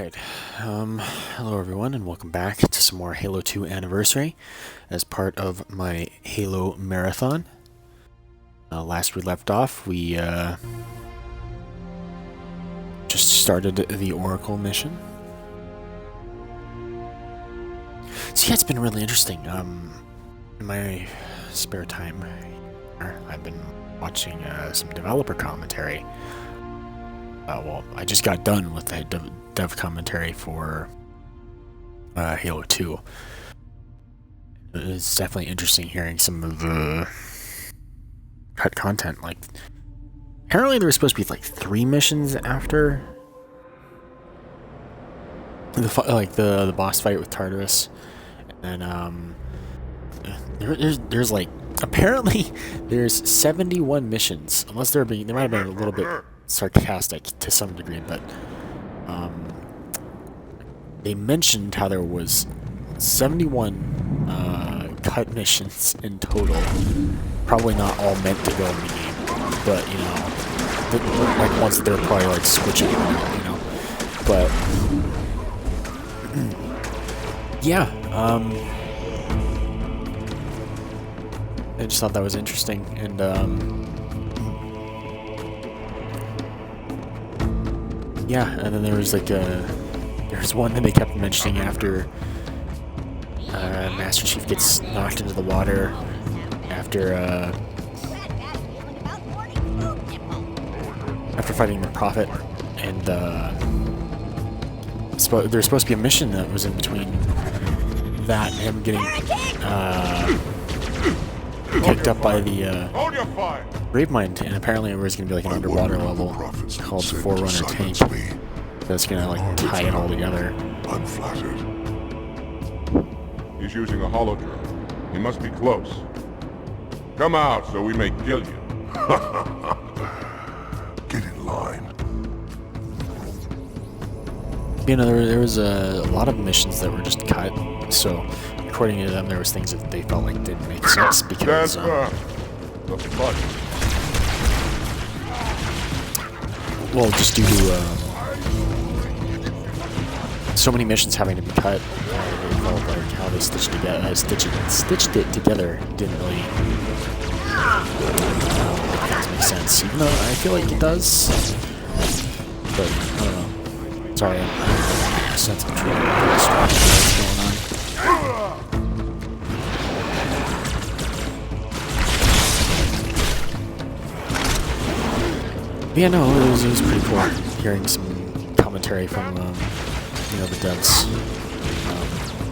Alright, hello everyone and welcome back to some more Halo 2 Anniversary as part of my Halo Marathon. Last we left off, we just started the Oracle mission. So yeah, it's been really interesting. In my spare time, I've been watching some developer commentary. Well, I just got done with the dev commentary for Halo 2. It's definitely interesting hearing some of the cut content. Like, apparently there was supposed to be like 3 missions after the boss fight with Tartarus, and there's like apparently there's 71 missions. Unless there might have been a little bit sarcastic to some degree, but they mentioned how there was 71 cut missions in total. Probably not all meant to go in the game, but you know, like ones that they're probably like switching around, you know. But yeah, I just thought that was interesting, and yeah, and then there was like there's one that they kept mentioning after Master Chief gets knocked into the water after fighting the Prophet, and there's supposed to be a mission that was in between that and him getting picked up by the Gravemind, and apparently there was going to be like an underwater level called the Forerunner Tank that's going to like tie it all together. Unflattered. He's using a holodrome. He must be close. Come out so we may kill you. Get in line. You know, there was a lot of missions that were just cut, so according to them there was things that they felt like didn't make sense because well, just due to so many missions having to be cut, they felt like how they stitched it together didn't really make sense. Even though I feel like it does, but I don't know. Sorry, I have a sense of truth. What's going on? Yeah, no, it was pretty cool hearing some commentary from you know, the devs.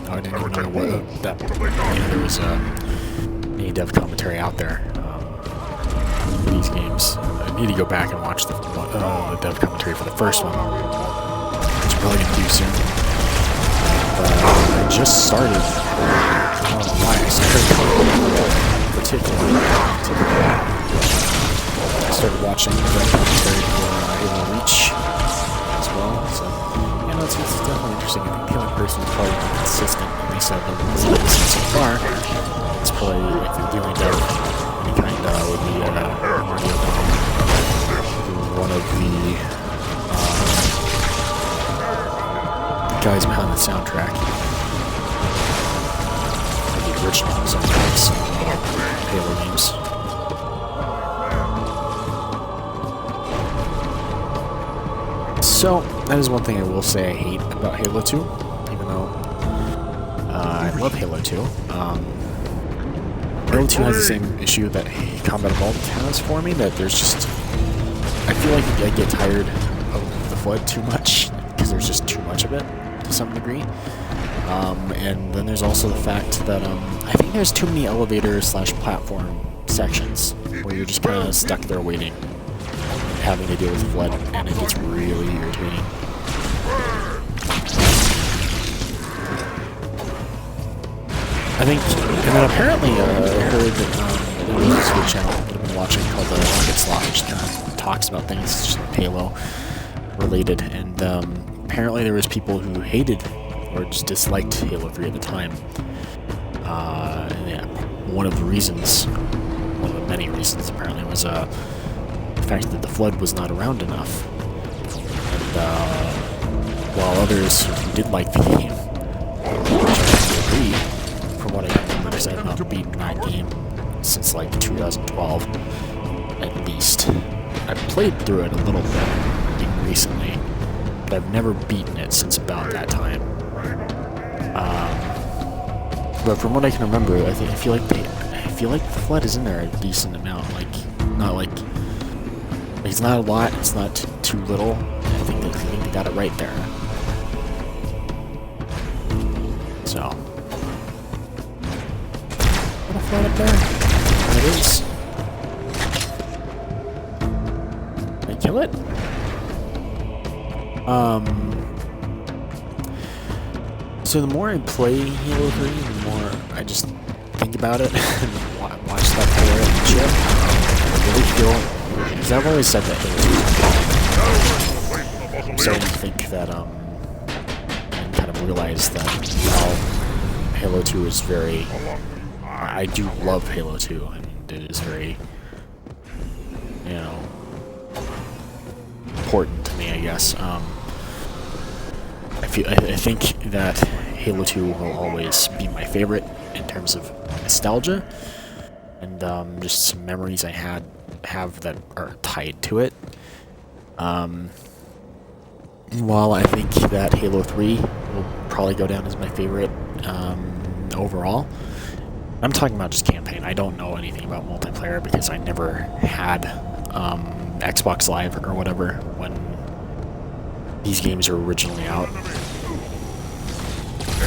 I didn't even know what that there was any dev commentary out there for these games. I need to go back and watch the dev commentary for the first one, which I'm probably gonna do soon. I just started. I don't know why I started particularly. I started watching the commentary for Halo Reach as well, so you know, it's definitely interesting. I think the only person who's probably been consistent, at least I've been seen so far, it's probably like the only dev any kind would be Mario Dom, one of the guys behind the soundtrack, the original soundtracks of Halo games. So, that is one thing I will say I hate about Halo 2, even though I love Halo 2. Halo 2 has the same issue that Combat Evolved has for me, that there's just... I feel like I get tired of the Flood too much, because there's just too much of it, to some degree. And then there's also the fact that I think there's too many elevator/platform sections, where you're just kind of stuck there waiting, having to deal with Flood, and it gets really irritating. I think, and then apparently I heard there was this good channel that I've been watching called the Rocket Slot, which kind of talks about things just Halo related, and apparently there was people who hated or just disliked Halo 3 at the time. And yeah, one of the many reasons apparently was the fact that the Flood was not around enough. And while others who did like the game, which I agree, from what I remember, because I've not beaten that game since like 2012, at least. I've played through it a little bit, even recently, but I've never beaten it since about that time. But from what I can remember, I feel like the flood is in there a decent amount. Like, not like it's not a lot, it's not too little. I think they got it right there. So, what a flood up there? There it is. Did I kill it? So the more I play Halo 3, the more I just think about it and watch stuff for it and shit. I really feel, because I've always said that Halo 2, I'm starting to think that, and kind of realize that, well, Halo 2 is very, I do love Halo 2, and it is very, you know, important to me, I guess. I think that Halo 2 will always be my favorite in terms of nostalgia and just some memories I have that are tied to it. While I think that Halo 3 will probably go down as my favorite overall, I'm talking about just campaign. I don't know anything about multiplayer because I never had Xbox Live or whatever when these games were originally out.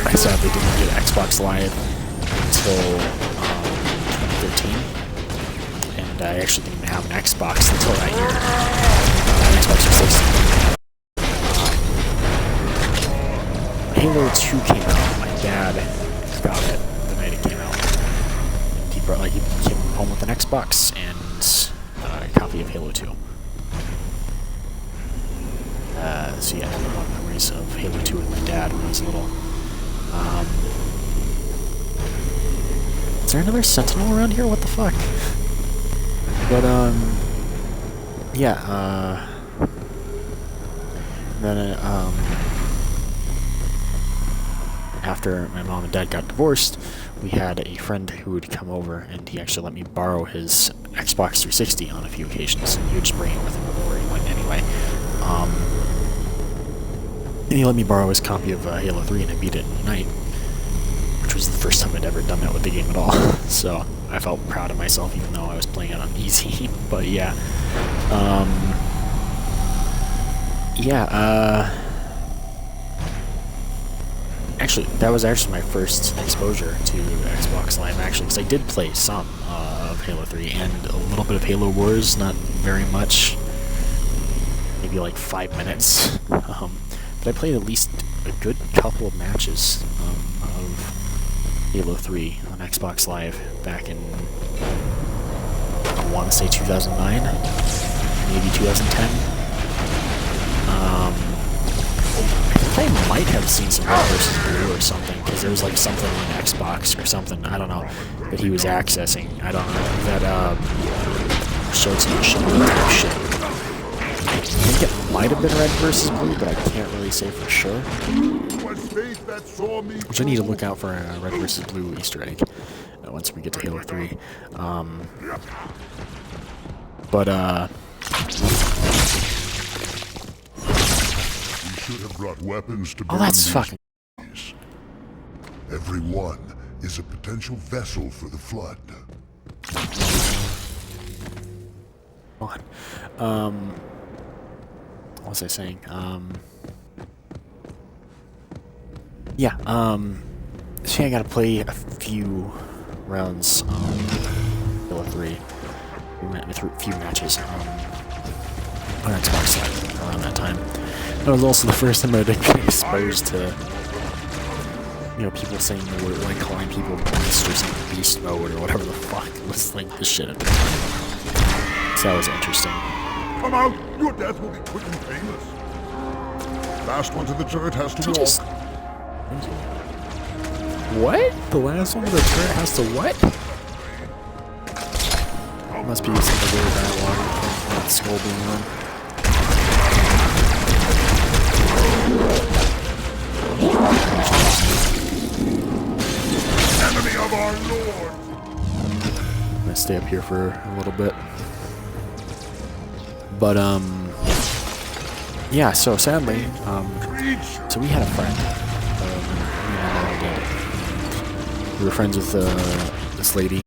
I sadly didn't get Xbox Live until 2013, and I actually didn't even have an Xbox until that year. Xbox 360. Halo 2 came out. My dad got it the night it came out. And he came home with an Xbox and a copy of Halo 2. So yeah, I have a lot of memories of Halo 2 with my dad when I was little. Is there another Sentinel around here? What the fuck? But, yeah, then, after my mom and dad got divorced, we had a friend who would come over, and he actually let me borrow his Xbox 360 on a few occasions, and he would just bring it with him wherever he went anyway. And he let me borrow his copy of Halo 3, and I beat it in a night, which was the first time I'd ever done that with the game at all. So I felt proud of myself, even though I was playing it on easy. But yeah, actually, that was actually my first exposure to Xbox Live, actually, because I did play some of Halo 3 and a little bit of Halo Wars, not very much, maybe like 5 minutes. But I played at least a good couple of matches of Halo 3 on Xbox Live back in, I want to say 2009, maybe 2010. I think I might have seen some Red vs. Blue or something, because there was like something on Xbox or something, I don't know, that he was accessing. I don't know, that showed some shit. I think it might have been Red vs. Blue, but I can't really say for sure. Which I need to look out for a Red vs. Blue Easter egg once we get to Halo 3. We should have brought weapons to oh, that's fucking. Every one is a potential vessel for the Flood. What was I saying? So yeah, I gotta play a few rounds, Halo 3. We went through a few matches, on Xbox Live around that time. That was also the first time I'd been exposed to, you know, people saying the word, like, calling people beast or something, beast mode or whatever the fuck was, like, the shit at the time. So that was interesting. Come out! Your death will be quick and painless. Last one to the turret has to walk. What? The last one to the turret has to what? Must be some weird dialogue from that skull being on. stay up here for a little bit. But yeah. So sadly, so we had a friend. We were friends with this lady.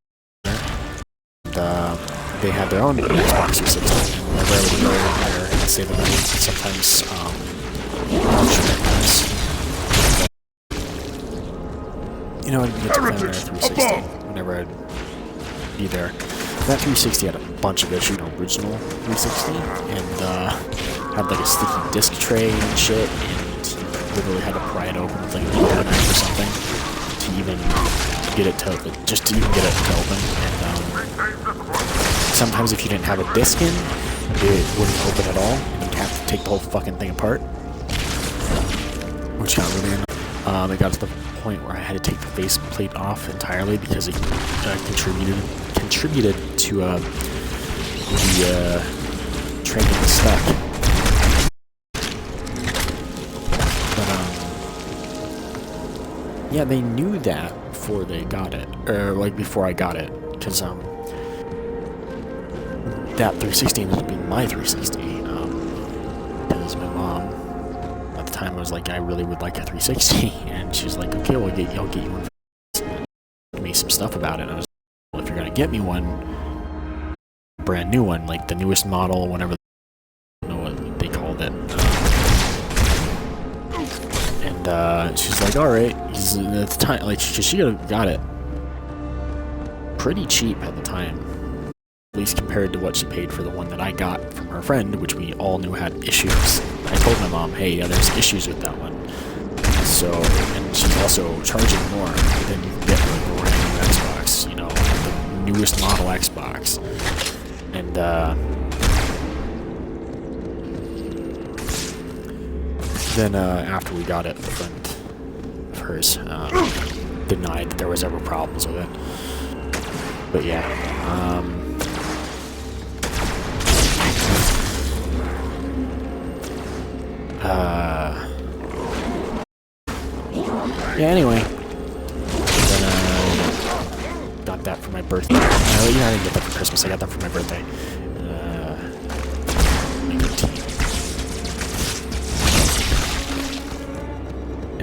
And, they had their own Xbox 360. And whenever I would go there and save the money, sometimes you know, I'd get to play on their 360 whenever I'd be there. That 360 had a bunch of issues, original 360, and had like a sticky disc tray and shit, and you literally had to pry it open with like a knife or something to even get it to, just to even get it to open. And sometimes if you didn't have a disc in, it wouldn't open at all, and you'd have to take the whole fucking thing apart, which got really annoying. It got to the point where I had to take the face plate off entirely because it contributed to the train getting stuck. But yeah, they knew that before they got it, or like before I got it, because that 360 ended up being my 360. Because my mom at the time was like, I really would like a 360, and she's like, okay, I'll get you one. Give me some stuff about it. And I was like, well, if you're gonna get me one, brand new one, like the newest model, whatever, I don't know what they called it. And she's like, all right. At the time, like, she got it pretty cheap at the time, at least compared to what she paid for the one that I got from her friend, which we all knew had issues. I told my mom, hey, yeah, there's issues with that one. So, and she's also charging more than you can get with a brand new Xbox, you know, the newest model Xbox. And, then, after we got it, a friend of hers, denied that there was ever problems with it. But yeah, yeah, anyway, then, got that for my birthday. Yeah, I didn't get that for Christmas, I got that for my birthday. 2013.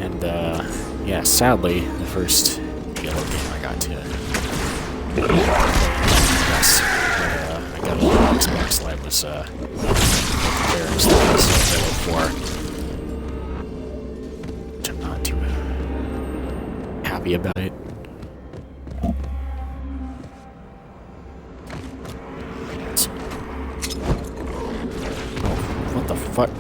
And, yeah, sadly, the first Halo game I got to, yes, I got a Xbox Live was, Halo 4. Which I'm not too happy about it. Oh, what the fuck?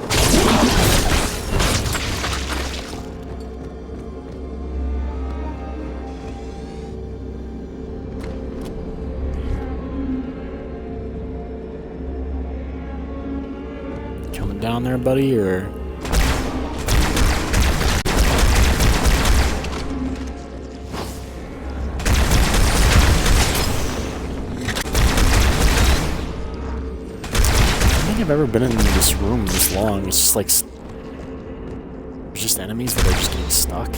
Coming down there, buddy, or? I've ever been in this room this long. It's just like just enemies that are just getting stuck.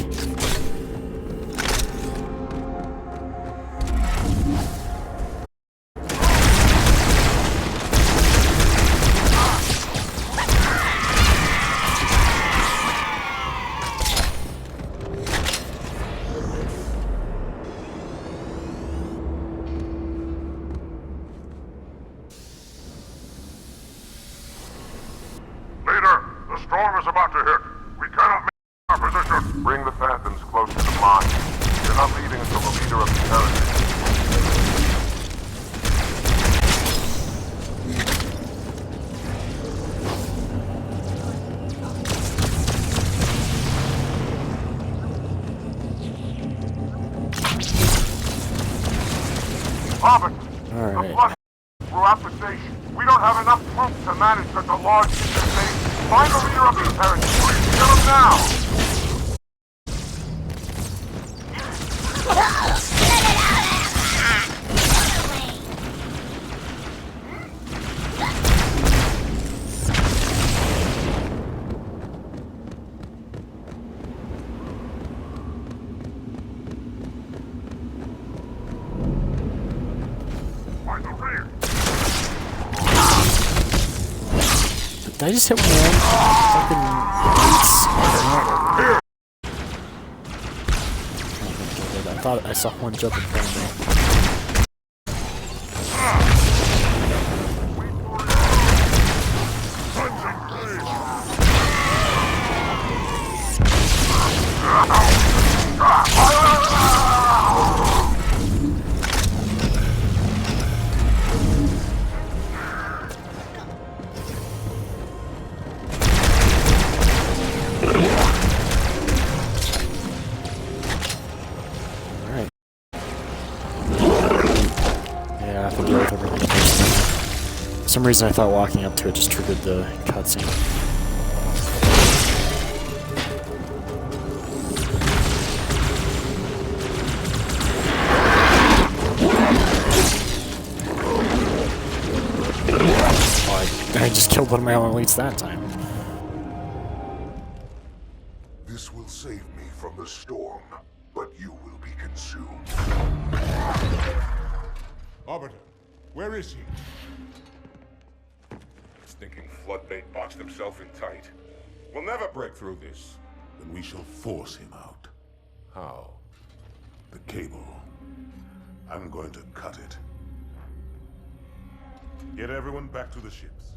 The storm is about to hit. We cannot make our position. Bring the Phantoms close to the mine. You're not leaving until the leader of the Heritage. Hobbit, All right. the flush throughout the station. We don't have enough troops to manage such a large station. Find the leader of these Heritage. Kill him now! Did I just hit one of them? Fucking lights. I thought I saw one jump in front of me. For some reason I thought walking up to it just triggered the cutscene. Oh, I just killed one of my own elites that time. This will save me from the storm, but you will be consumed. Arbiter, where is he? Stinking floodbait boxed himself in tight. We'll never break through this. Then we shall force him out. How? The cable. I'm going to cut it. Get everyone back to the ships.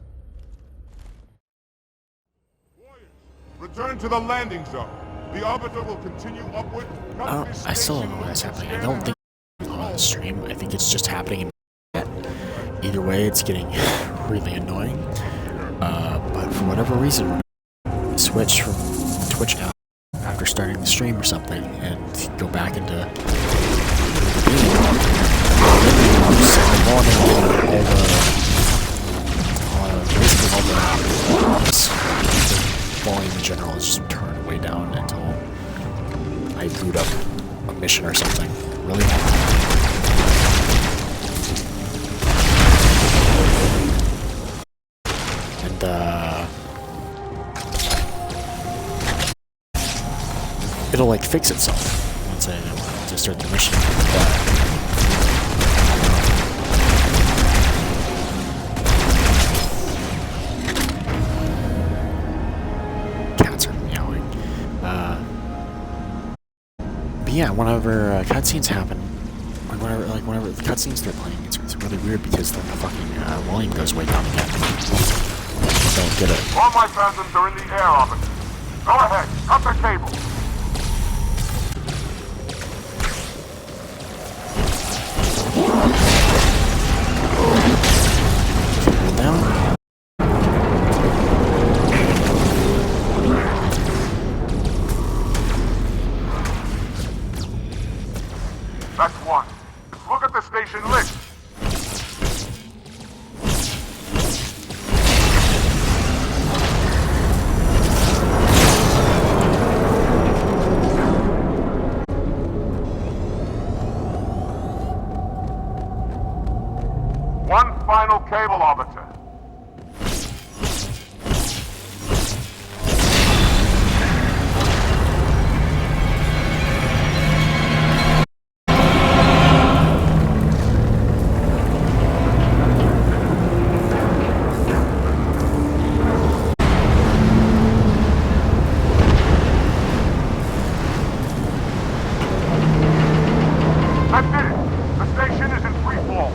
Warriors, return to the landing zone. The Arbiter will continue upward. I still don't know what's happening. I don't think it's on the stream. I think it's just happening in either way, it's getting really annoying. But for whatever reason, switch from Twitch now after starting the stream or something and go back into the volume in general is just turned way down until I boot up a mission or something. Really? It'll like fix itself once I just start the mission. Cats are meowing. But yeah, whenever cutscenes happen, or whenever the cutscenes they're playing, it's really weird because then the fucking volume goes way down again. Don't get it. All my phantoms are in the air, Arbiter. Go ahead, cut the cable. Down. That's one. Look at the station list. One final cable, Arbiter. That did it. The station is in free fall.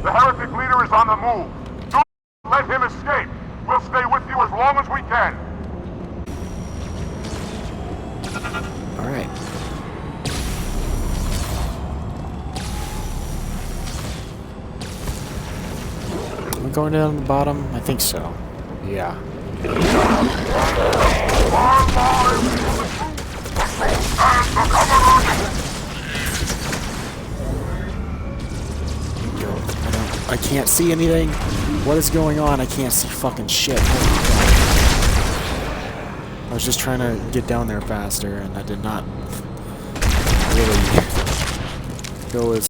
The heretic leader is on the move. Don't let him escape. We'll stay with you as long as we can. Alright. Am I going down the bottom? I think so. Yeah. I can't see anything. What is going on? I can't see fucking shit. I was just trying to get down there faster, and I did not really go as...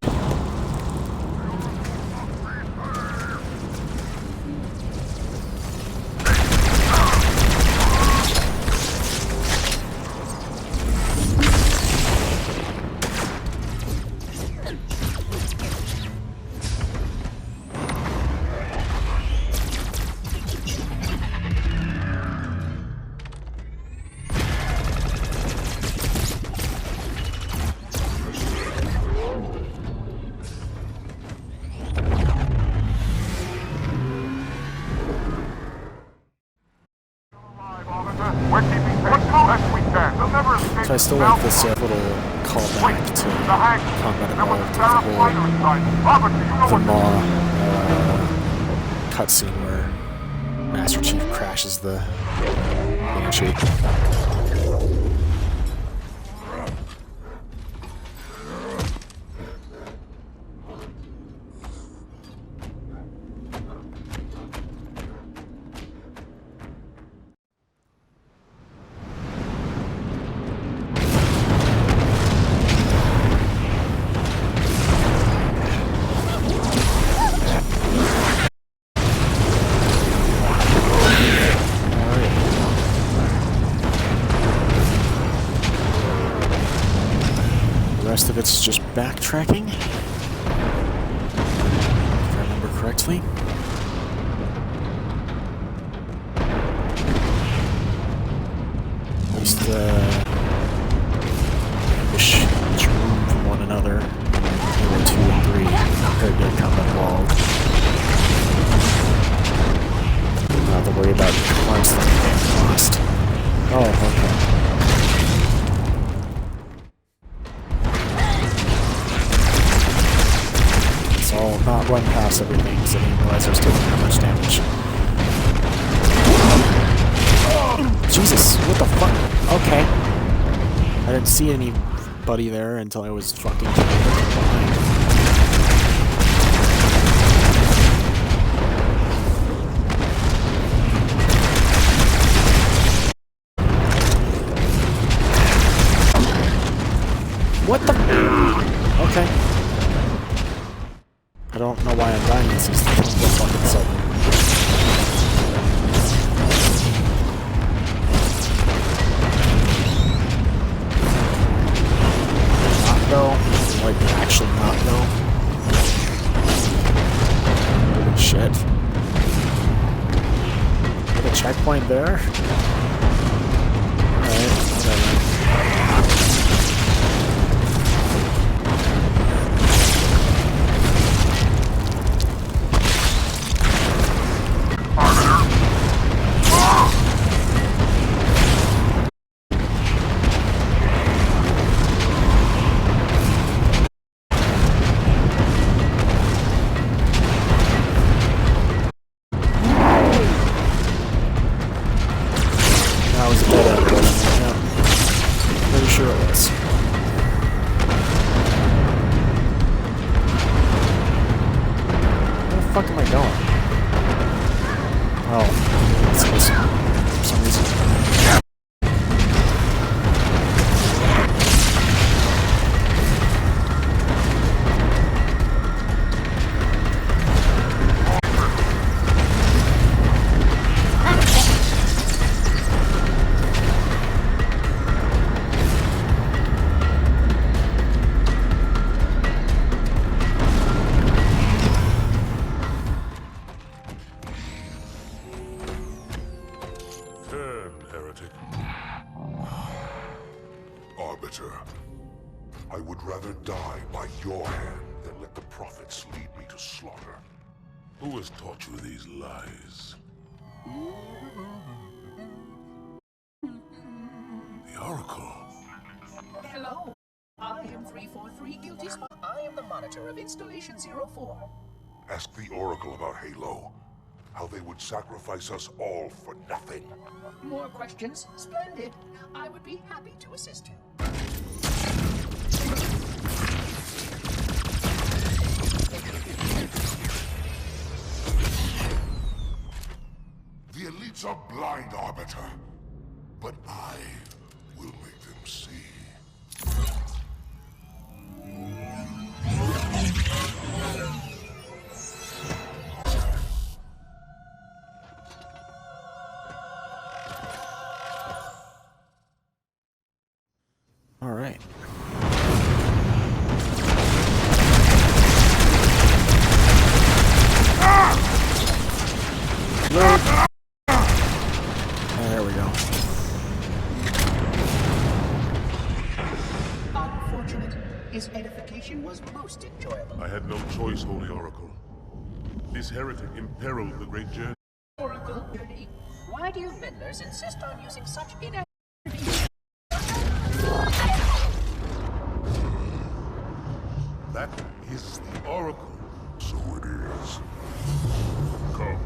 So I still like this little callback to Combat Evolved, the Maw cutscene where Master Chief crashes the Banshee. The rest of it's just backtracking, if I remember correctly. At least ish each room from one another. Halo 2 and 3 compared to Combat Evolved. Don't have to worry about constantly getting lost. Oh, okay. I'll not run past everything because I didn't realize I was taking that much damage. Jesus, what the fuck? Okay. I didn't see anybody there until I was fucking behind. What the? Okay. I don't know why I'm dying this is fucking sudden. Not go? Like, actually not go? Holy shit. Is a checkpoint there? Alright, whatever. Arbiter, I would rather die by your hand than let the prophets lead me to slaughter. Who has taught you these lies? The Oracle. Hello. I am 343 Guilty Spot. I am the monitor of Installation 04. Ask the Oracle about Halo. How they would sacrifice us all for nothing. More questions? Splendid. I would be happy to assist you. The elites are blind, Arbiter. But I will make them see. All right. There we go. Unfortunate. His edification was most enjoyable. I had no choice, Holy Oracle. This heretic imperiled the great journey. Oracle, why do you meddlers insist on using such inaccurate... That is the Oracle. So it is. Come,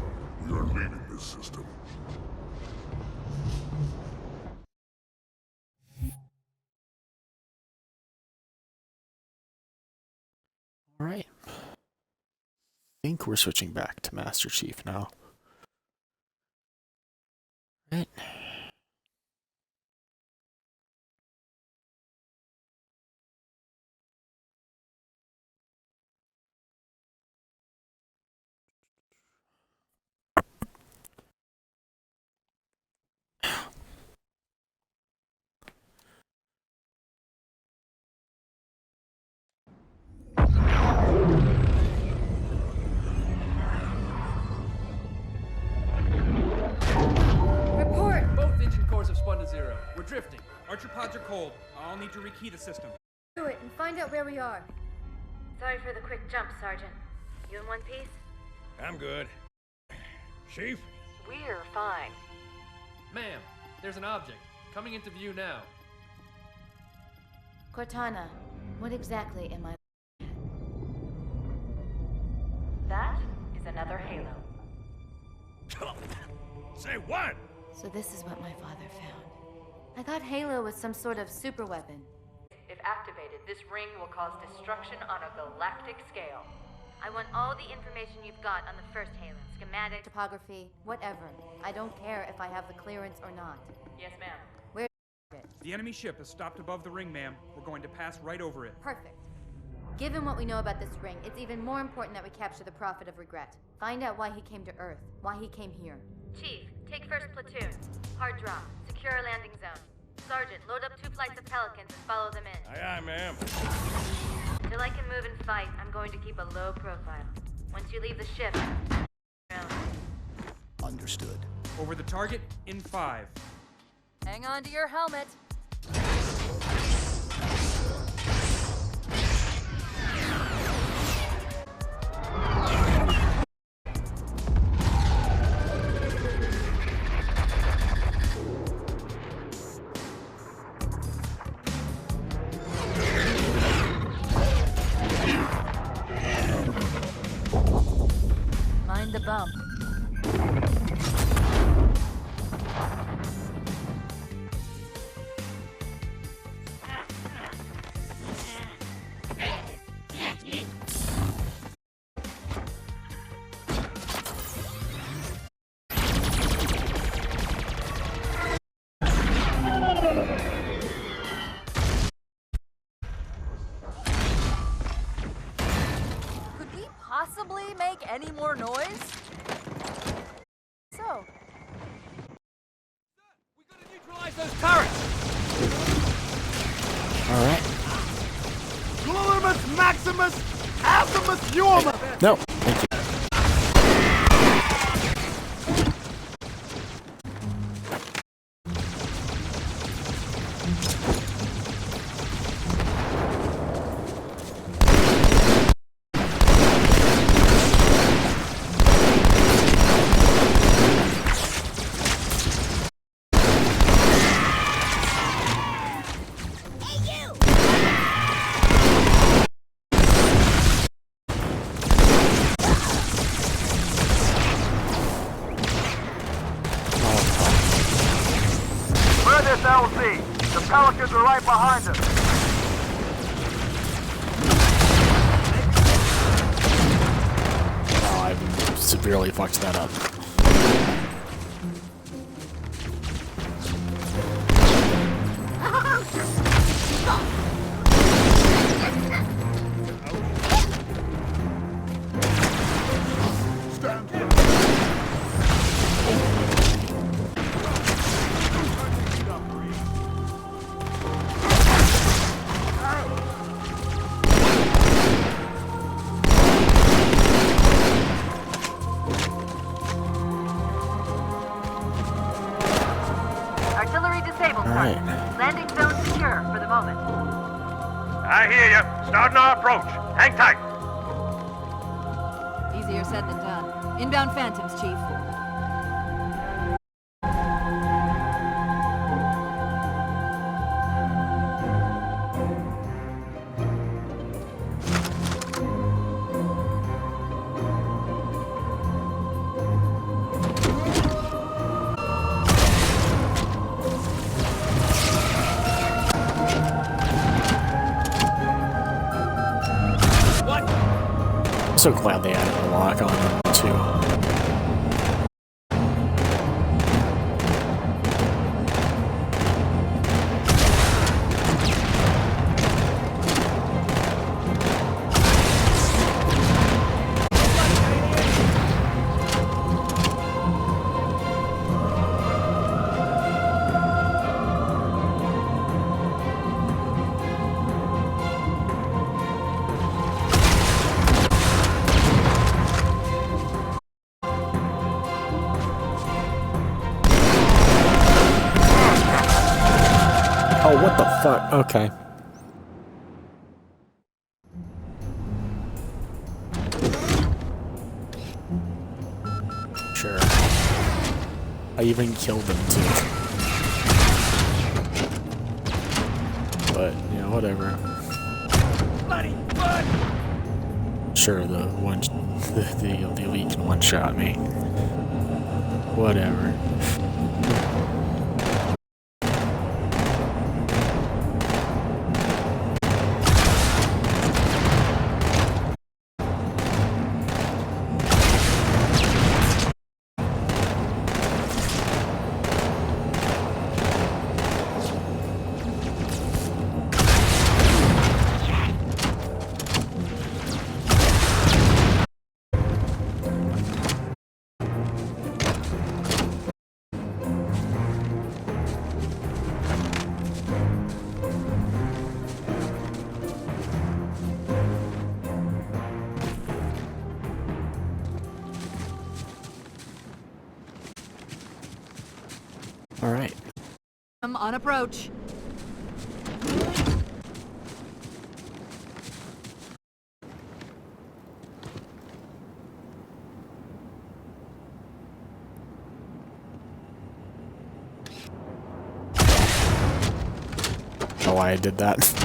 we are leaving this system. All right. I think we're switching back to Master Chief now. Right. Report! Both engine cores have spun to zero. We're drifting. Archer pods are cold. I'll need to rekey the system. Do it and find out where we are. Sorry for the quick jump, Sergeant. You in one piece? I'm good. Chief? We're fine. Ma'am, there's an object. Coming into view now. Cortana, what exactly am I? That is another Halo. Say what? So this is what my father found. I thought Halo was some sort of super weapon. If activated, this ring will cause destruction on a galactic scale. I want all the information you've got on the first Halo. Schematic. Topography, whatever. I don't care if I have the clearance or not. Yes, ma'am. Where is it? The enemy ship has stopped above the ring, ma'am. We're going to pass right over it. Perfect. Given what we know about this ring, it's even more important that we capture the Prophet of Regret. Find out why he came to Earth, why he came here. Chief, take first platoon. Hard drop. Secure our landing zone. Sergeant, load up 2 flights of Pelicans and follow them in. Aye, aye, ma'am. Till I can move and fight, I'm going to keep a low profile. Once you leave the ship, Understood. Over the target in 5. hang on to your helmet. Mind the bump. Could we possibly make any more noise? So, We gotta neutralize those turrets! All right. Glorimus Maximus Azimus Yuma! No, thank you. Clear this LZ. The Pelicans are right behind us. Oh, I severely fucked that up. Stand down. artillery disabled, All right. Sergeant. Landing zone secure for the moment. I hear you. Starting our approach. Hang tight. Easier said than done. Inbound Phantoms, Chief. so glad they added a lock on them too. Oh, what the fuck? Okay. Sure. I even killed them too. But, you know, whatever. Sure, the elite can one-shot me. Whatever. All right. I'm on approach. Know why I did that.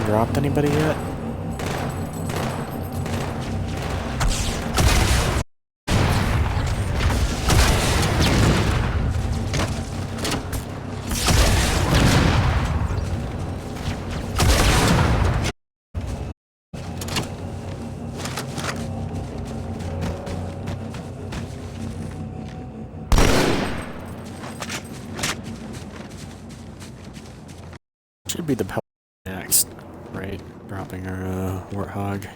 Dropped anybody yet? Should be the Pelican next. Right, dropping our Warthog.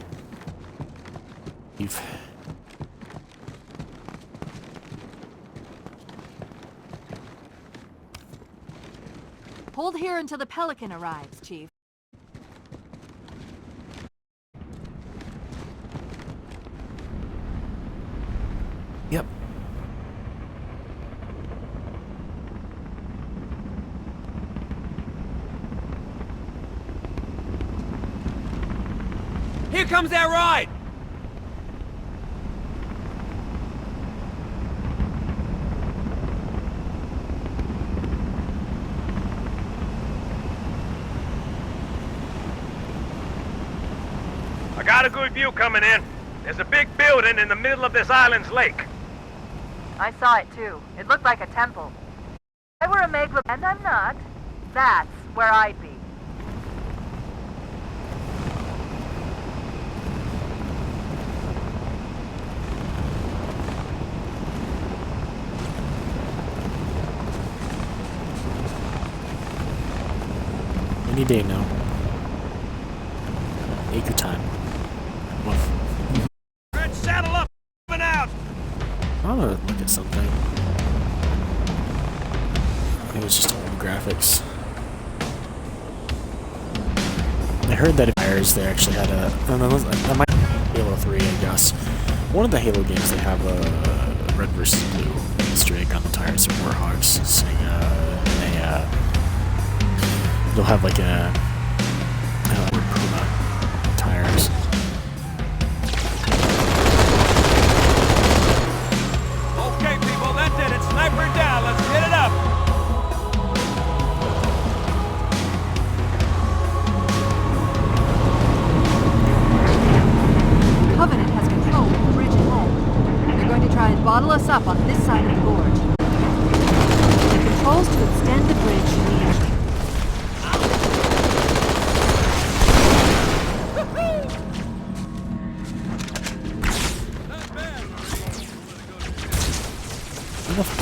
Eve. Hold here until the Pelican arrives, Chief. Yep. Here comes that ride! I got a good view coming in. There's a big building in the middle of this island's lake. I saw it too. It looked like a temple. If I were a Megla, and I'm not, that's where I'd be. Any day now. Take your time. Red, saddle up and out. I want to look at something. It was just old graphics. I heard that in Fires they actually had a. That might be Halo 3, I guess. One of the Halo games they have a red versus blue Easter egg on the tires of Warthogs. Saying they'll have like a Puma tires. Okay, people, that's it. It's sniper down. Let's get it up.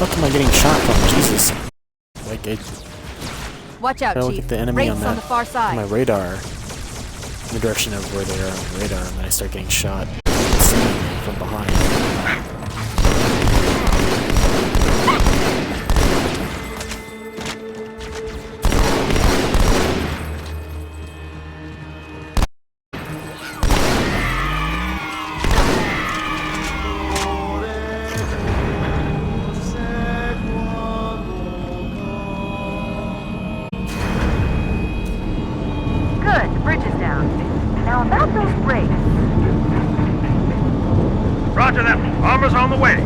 fuck am I getting shot from? Jesus. Like, Watch out, I look Chief. at the enemy Wraiths on the far on side. my radar, in the direction of where they are on the radar, and then I start getting shot from behind. Good, the bridge is down. Now about those brakes. Roger that. Armor's on the way.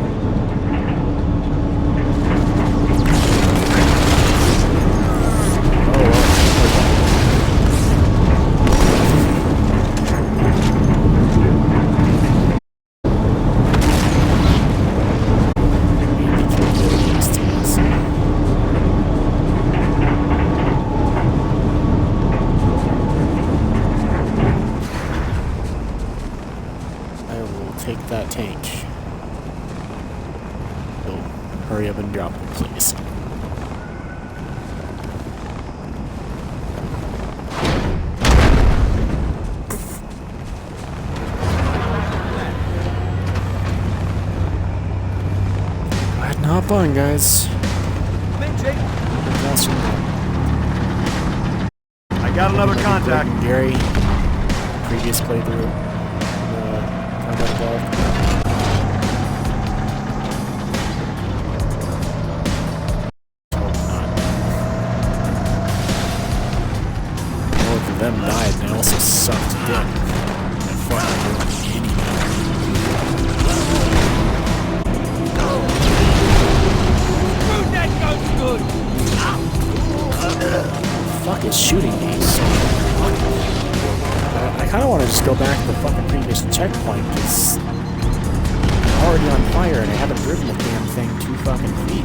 I will take that tank. Oh, hurry up and drop it, please. Go ahead and hop on, guys. I got another contact. Gary, previous playthrough. Combat Evolved. Both of them died, and they also sucked dick. And fucking fuck is shooting me so much? I kind of want to just go back to the fucking previous checkpoint because I'm already on fire and I haven't driven the damn thing 2 fucking feet.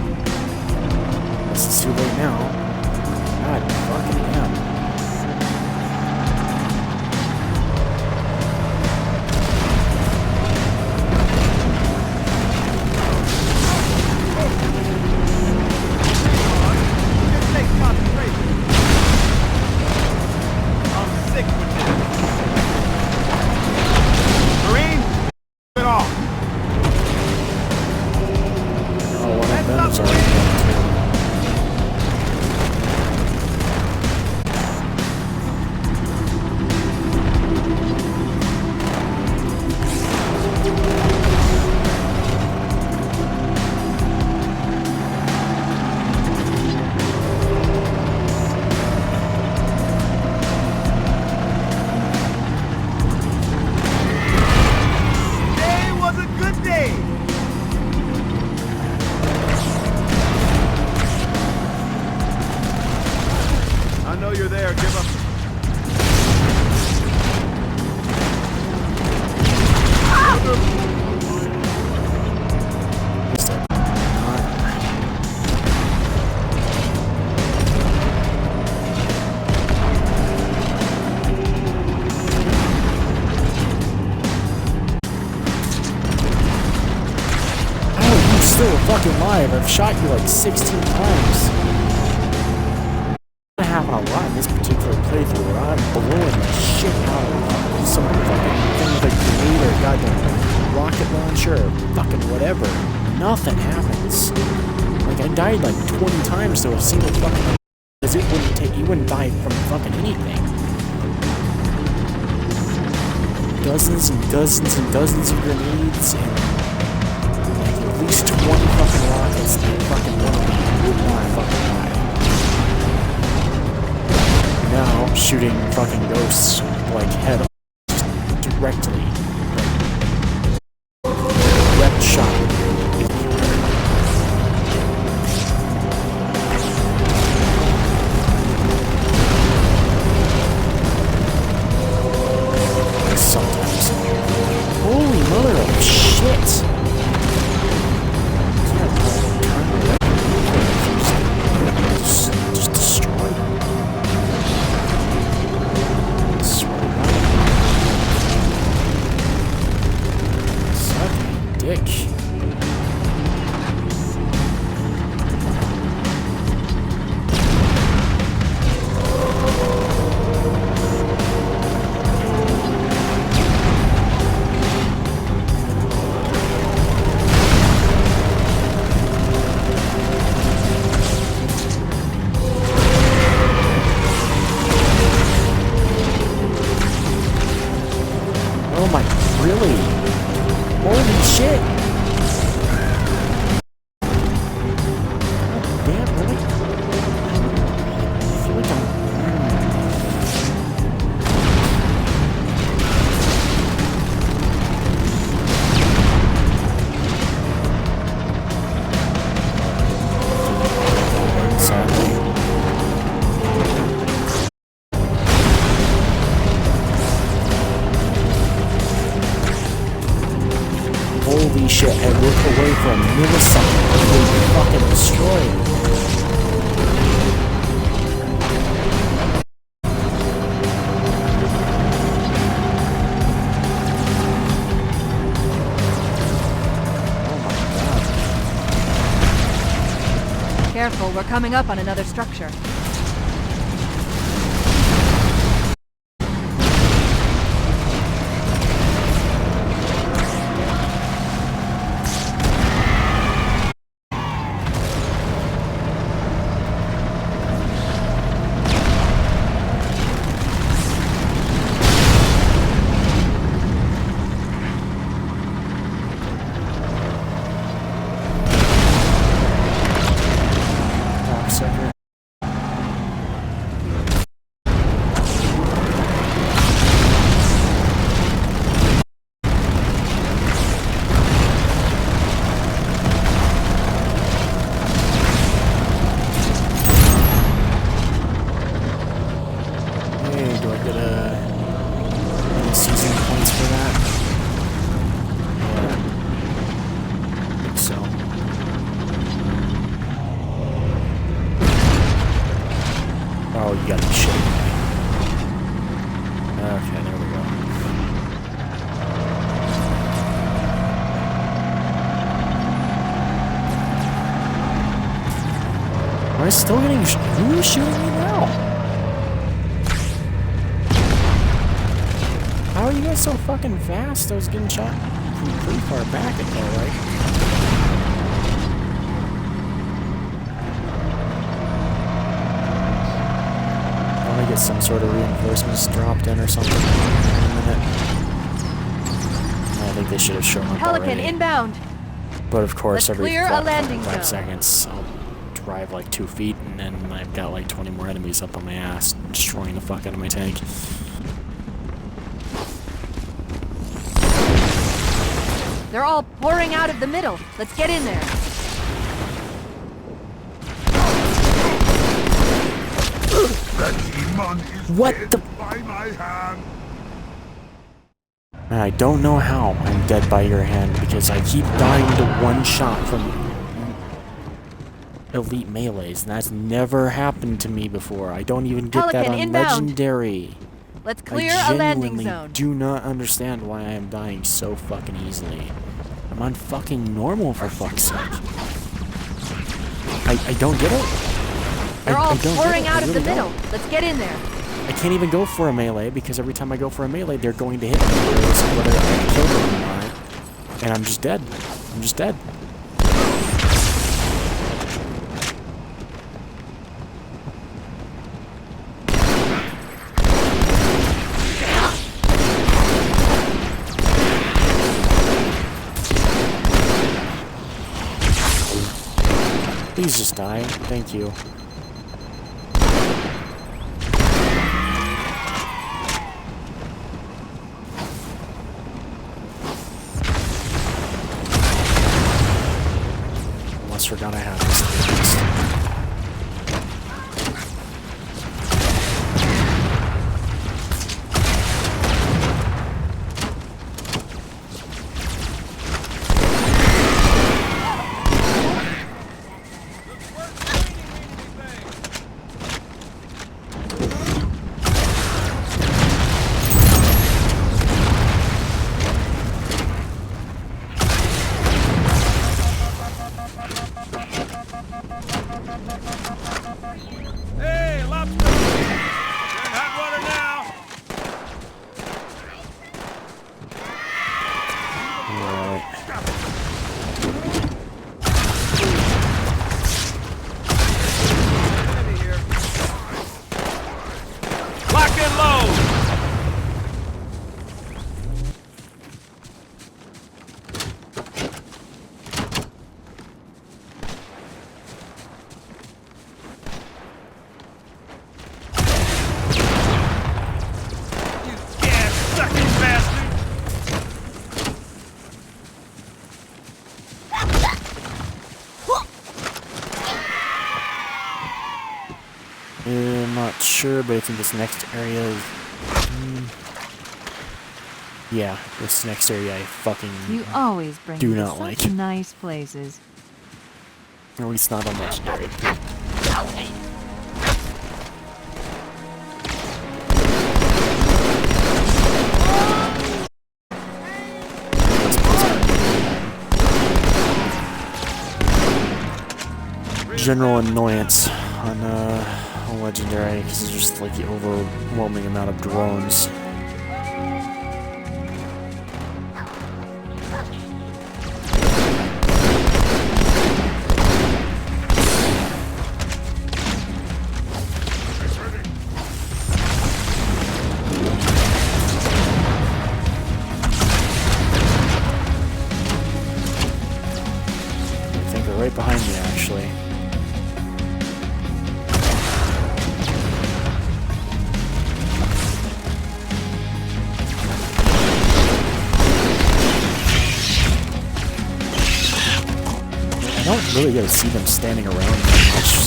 This is too late now. God fucking damn. Fucking live. I've shot you like 16 times. That happened a lot in this particular playthrough where I'm blowing the shit out of some fucking thing with a grenade or a goddamn rocket launcher or fucking whatever. Nothing happens. Like I died like 20 times to a single fucking because you wouldn't die from fucking anything. Dozens and dozens and dozens of grenades and at least 20 fucking rockets that fucking would not fucking die. Now, shooting fucking ghosts, like, head on, directly. Direct shot. Sometimes. Holy mother of shit! Just destroy them. Swear to God. Oh my, really? Holy shit! God damn, really? I feel like I'm... Holy shit, I look away for a millisecond and they fucking destroyed. Careful, we're coming up on another structure. Oh, you gotta be shitting me. Okay, there we go. Am I still getting who's shooting me now? How are you guys so fucking fast? I was getting shot from pretty far back at that, right? Get some sort of reinforcements dropped in or something in a minute. I think they should have shown up Pelican already. Inbound. But of course, Let's every clear a landing 5 zone. seconds, I'll drive like 2 feet, and then I've got like 20 more enemies up on my ass, destroying the fuck out of my tank. They're all pouring out of the middle. Let's get in there. What the? I don't know how I'm dead by your hand because I keep dying to one shot from elite melees, and that's never happened to me before. I don't even get that Pelican on inbound. Legendary. Let's clear I a landing genuinely zone. do not understand why I am dying so fucking easily. I'm on fucking normal for fuck's sake. I don't get it. They're all I don't get pouring it. out I of the really middle. don't. Let's get in there. I can't even go for a melee because every time I go for a melee, they're going to hit me. Whether I kill them or not. And I'm just dead. I'm just dead. Please just die. Thank you. Almost forgot I had this. Hey, lobster! You're in hot water now! Alright. Enemy here. Lock and load! sure, but I think this next area is... yeah, this next area I fucking You always bring do me to not such like. nice places. Or at least not on Legendary. General annoyance on Legendary because it's just like the overwhelming amount of drones. I think they're right behind me actually. I don't really get to see them standing around that much.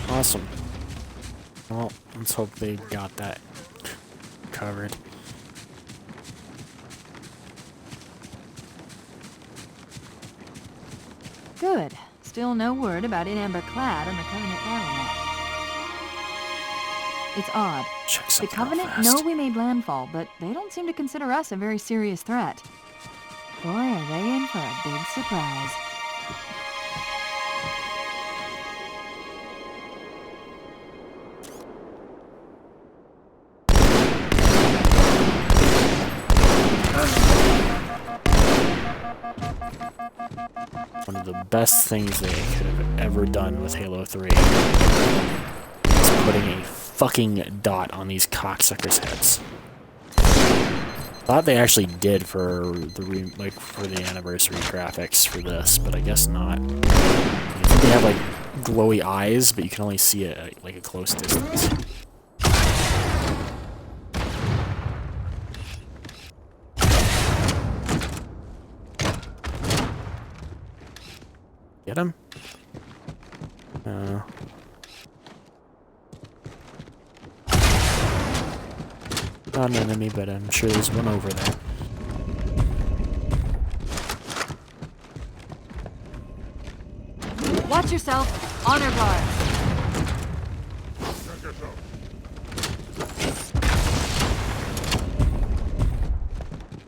Awesome. Well, let's hope they got that covered. Good. Still no word about In Amber Clad on the Covenant element. It's odd. Check The something out Covenant fast. know we made landfall, but they don't seem to consider us a very serious threat. Boy, are they in for a big surprise. One of the best things they could have ever done with Halo 3 is putting a fucking dot on these cocksuckers' heads. Thought they actually did for the for the anniversary graphics for this, but I guess not. I think they have like glowy eyes, but you can only see it at like a close distance. Get him? Not an enemy, but I'm sure there's one over there. Watch yourself. Honor guard. Check yourself.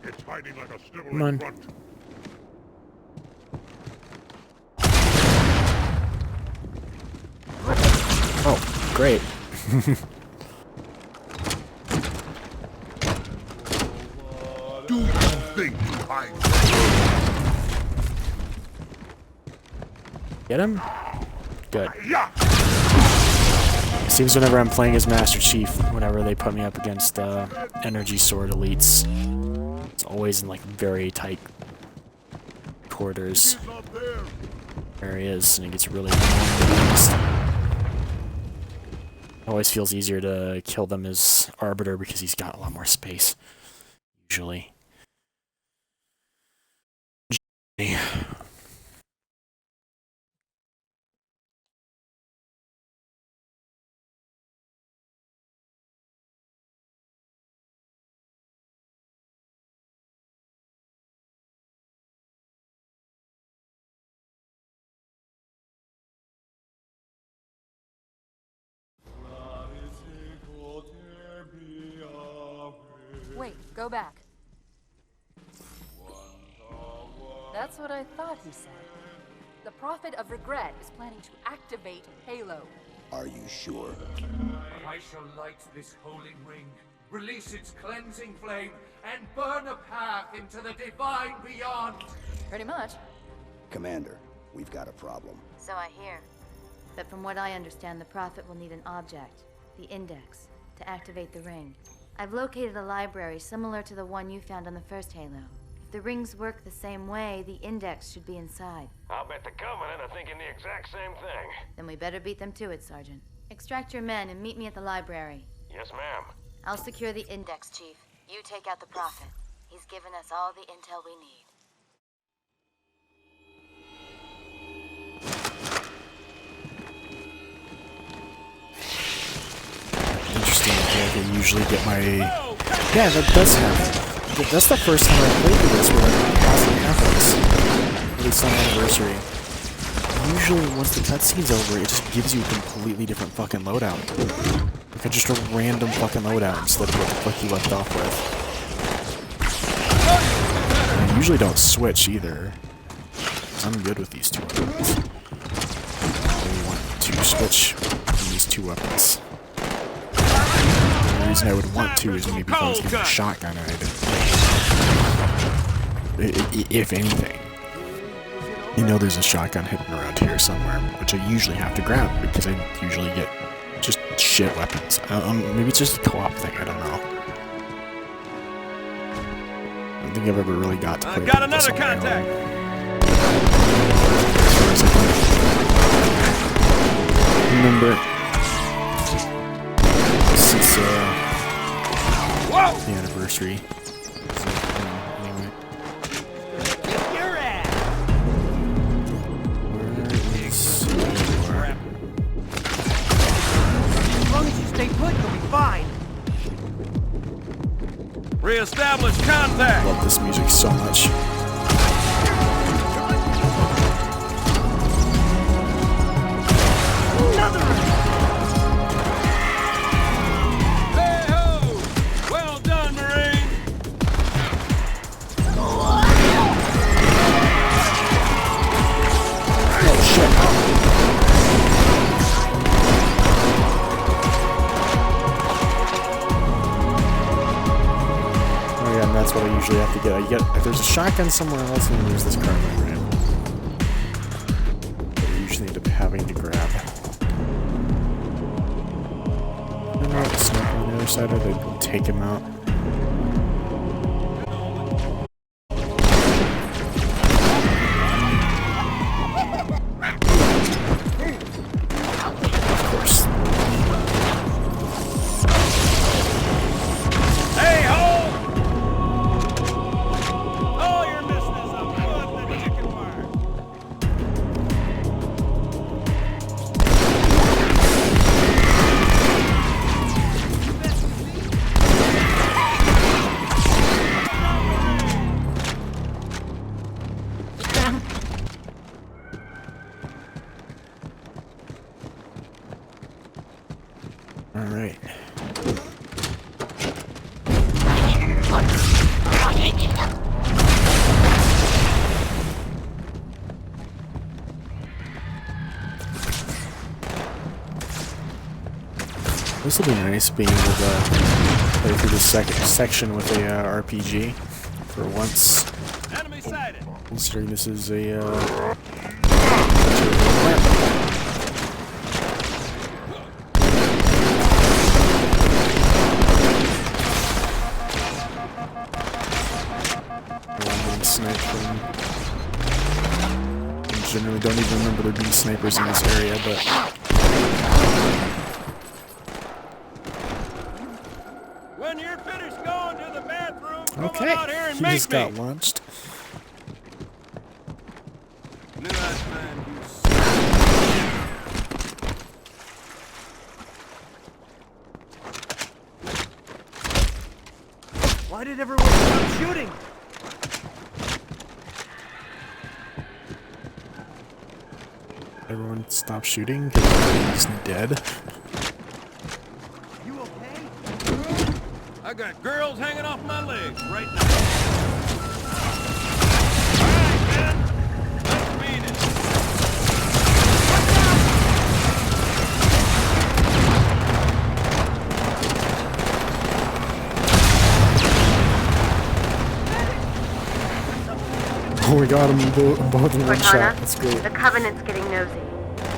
It's hiding like a snivel Come on. in front. Oh, great. Do you think you hide? Get him? Good. Yeah. Seems whenever I'm playing as Master Chief, whenever they put me up against Energy Sword elites, it's always in like very tight quarters areas, and it gets really fast. It always feels easier to kill them as Arbiter because he's got a lot more space, usually. Wait, go back. That's what I thought he said. The Prophet of Regret is planning to activate Halo. Are you sure? I shall light this holy ring, release its cleansing flame, and burn a path into the divine beyond. Pretty much. Commander, we've got a problem. So I hear. But from what I understand, the Prophet will need an object, the Index, to activate the ring. I've located a library similar to the one you found on the first Halo. If the rings work the same way, the index should be inside. I'll bet the Covenant are thinking the exact same thing. Then we better beat them to it, Sergeant. Extract your men and meet me at the library. Yes, ma'am. I'll secure the index, Chief. You take out the Prophet. He's given us all the intel we need. Interesting. I feel like I usually get my... Yeah, that does happen. That's the first time I played this where I'm passing graphics. At least on Anniversary. Usually, once the cutscene's over, it just gives you a completely different fucking loadout. Like, just a random fucking loadout instead of what the fuck you left off with. And I usually don't switch either. Because I'm good with these two weapons. I really want to switch from these two weapons. The reason I would want to is maybe if I was getting a shotgun and I didn't. If anything. You know there's a shotgun hidden around here somewhere, which I usually have to grab because I usually get just shit weapons. Maybe it's just a co-op thing, I don't know. I don't think I've ever really got to play got another contact! Remember, since the anniversary. Anyway. You're at! As long as you stay put, you'll be fine. Re-establish contact! Love this music so much. Hey-ho! Well done, Marine! Oh shit. Oh yeah, and that's what I usually have to get. If there's a shotgun somewhere else, and there's this carbine ram. That I usually end up having to grab. And now the sniper on the other side, or they take him out. Of course. Hey-ho! All you're missing is a foot that you can wire. All right. This will be nice being able to play through this section with a RPG for once. Enemy sighted! Considering this is a sniped from. I generally don't even remember there being snipers in this area, but. When you're finished going to the bathroom, come Okay, on out here and he make just me. got launched. Knew I'd find you. Why did everyone stop shooting? Everyone stop shooting because he's dead. You okay? I got girls hanging off my legs right now. Alright, man. Let's beat it. Oh, we got them both in one shot. Cortana, That's great. the Covenant's getting nosy.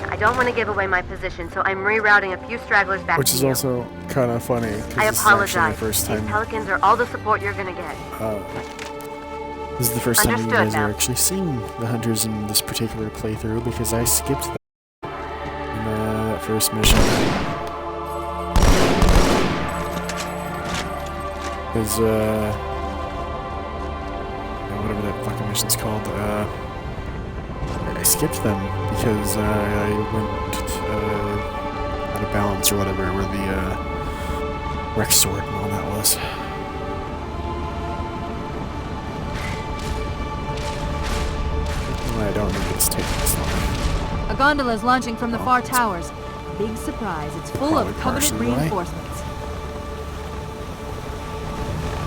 I don't want to give away my position, so I'm rerouting a few stragglers back Which to is you. also kind of funny I because this is actually apologize. the first These time. Pelicans are all the support you're gonna get. This is the first time you Understood, guys are ma'am. actually seeing the hunters in this particular playthrough because I skipped them in that first mission. Because, whatever that fucking mission's called, I skipped them because I went out of balance or whatever, where the Rex sword and all that was. I don't think it's taking this long. A gondola is launching from the far towers. Big surprise, it's full Probably of Covenant partially right. reinforcements.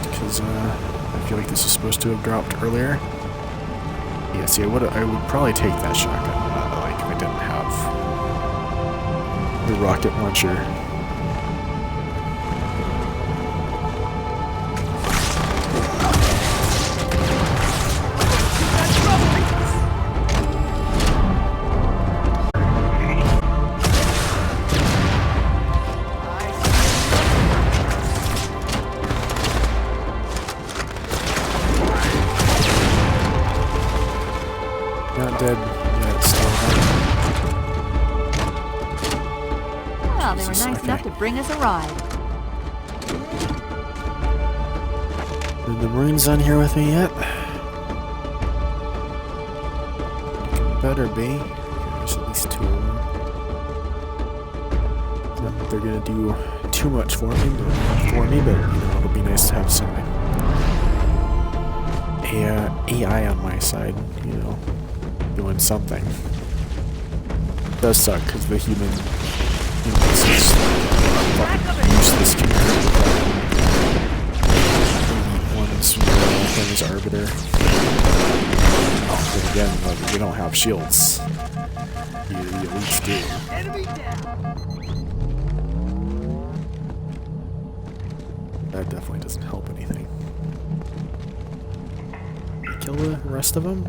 Because I feel like this was supposed to have dropped earlier. Yeah, see, I would probably take that shotgun, like if I didn't have the rocket launcher. Not dead yet, still. Well, they were Jesus, nice okay. enough to bring us a ride. Are the Marines on here with me yet? Better be. There's at least 2 of them. Not that they're gonna do too much for me, but you know, it'll be nice to have some AI on my side, you know, doing something. It does suck because the human is fucking useless compared to the ones from the thing as Arbiter. But again, we don't have shields. The elites do. Enemy down. That definitely doesn't help anything. Kill the rest of them?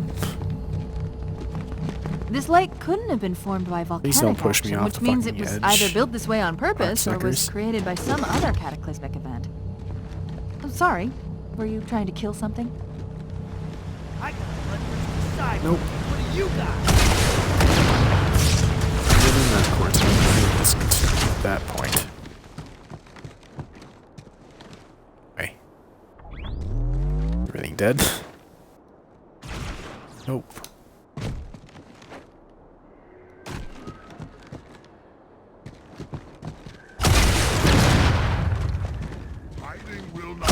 This lake couldn't have been formed by volcanic Please don't push me action, off which the means it fucking was edge. either built this way on purpose or was Cocksuckers. created by some other cataclysmic event. I'm sorry. Were you trying to kill something? I got bloodthirsty side. Nope. What do you got? Given that Cortana isn't at that point. Hey. Everything dead? Nope. Hiding will not.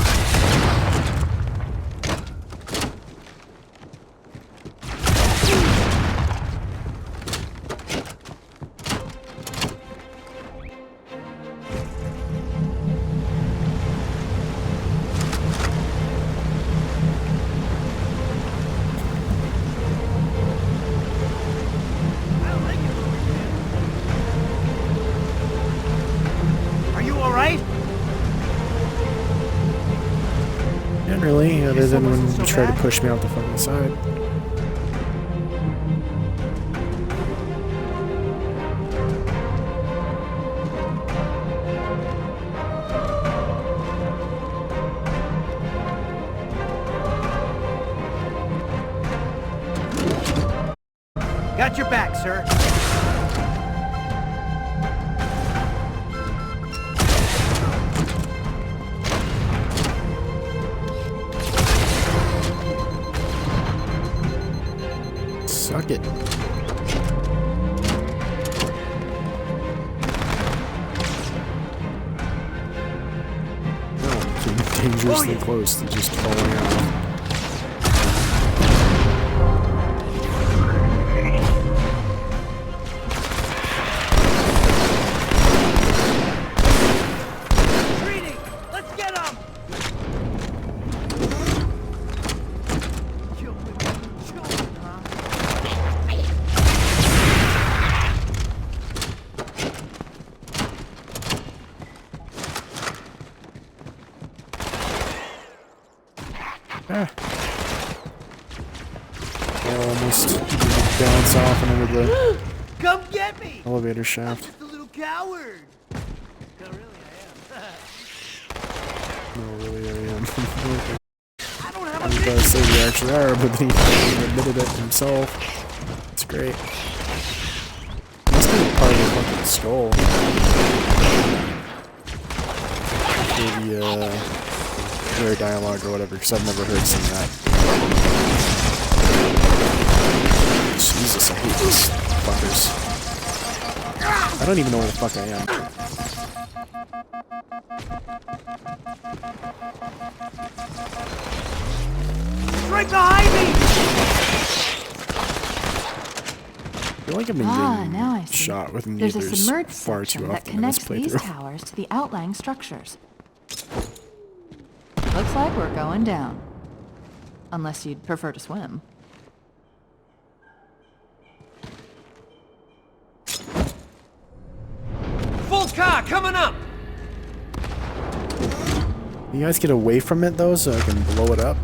I don't like it over here. Are you alright? Not really, other Guess than that when wasn't you so try to bad. push me out the fucking side. Got your back, sir. Suck it. No, I'm getting dangerously close to just falling out. Retreating! Let's get him! Kill women and children, huh? Ah. Almost bounce off and into the Come get me! elevator shaft. Just a little coward. No, really, I am. No, really, I am. I don't have a say we actually are, but then he admitted it himself. It's great. Must be part of the fucking skull. The their dialogue or whatever, because I've never heard some of that. Jesus, I hate these fuckers. I don't even know where the fuck I am. Right behind me! I feel like I've been now I getting see. shot with There's a needlers submerged far section too that often in this connects these playthrough. towers to the outlying structures. Looks like we're going down. Unless you'd prefer to swim. Full car coming up! You guys get away from it though, so I can blow it up?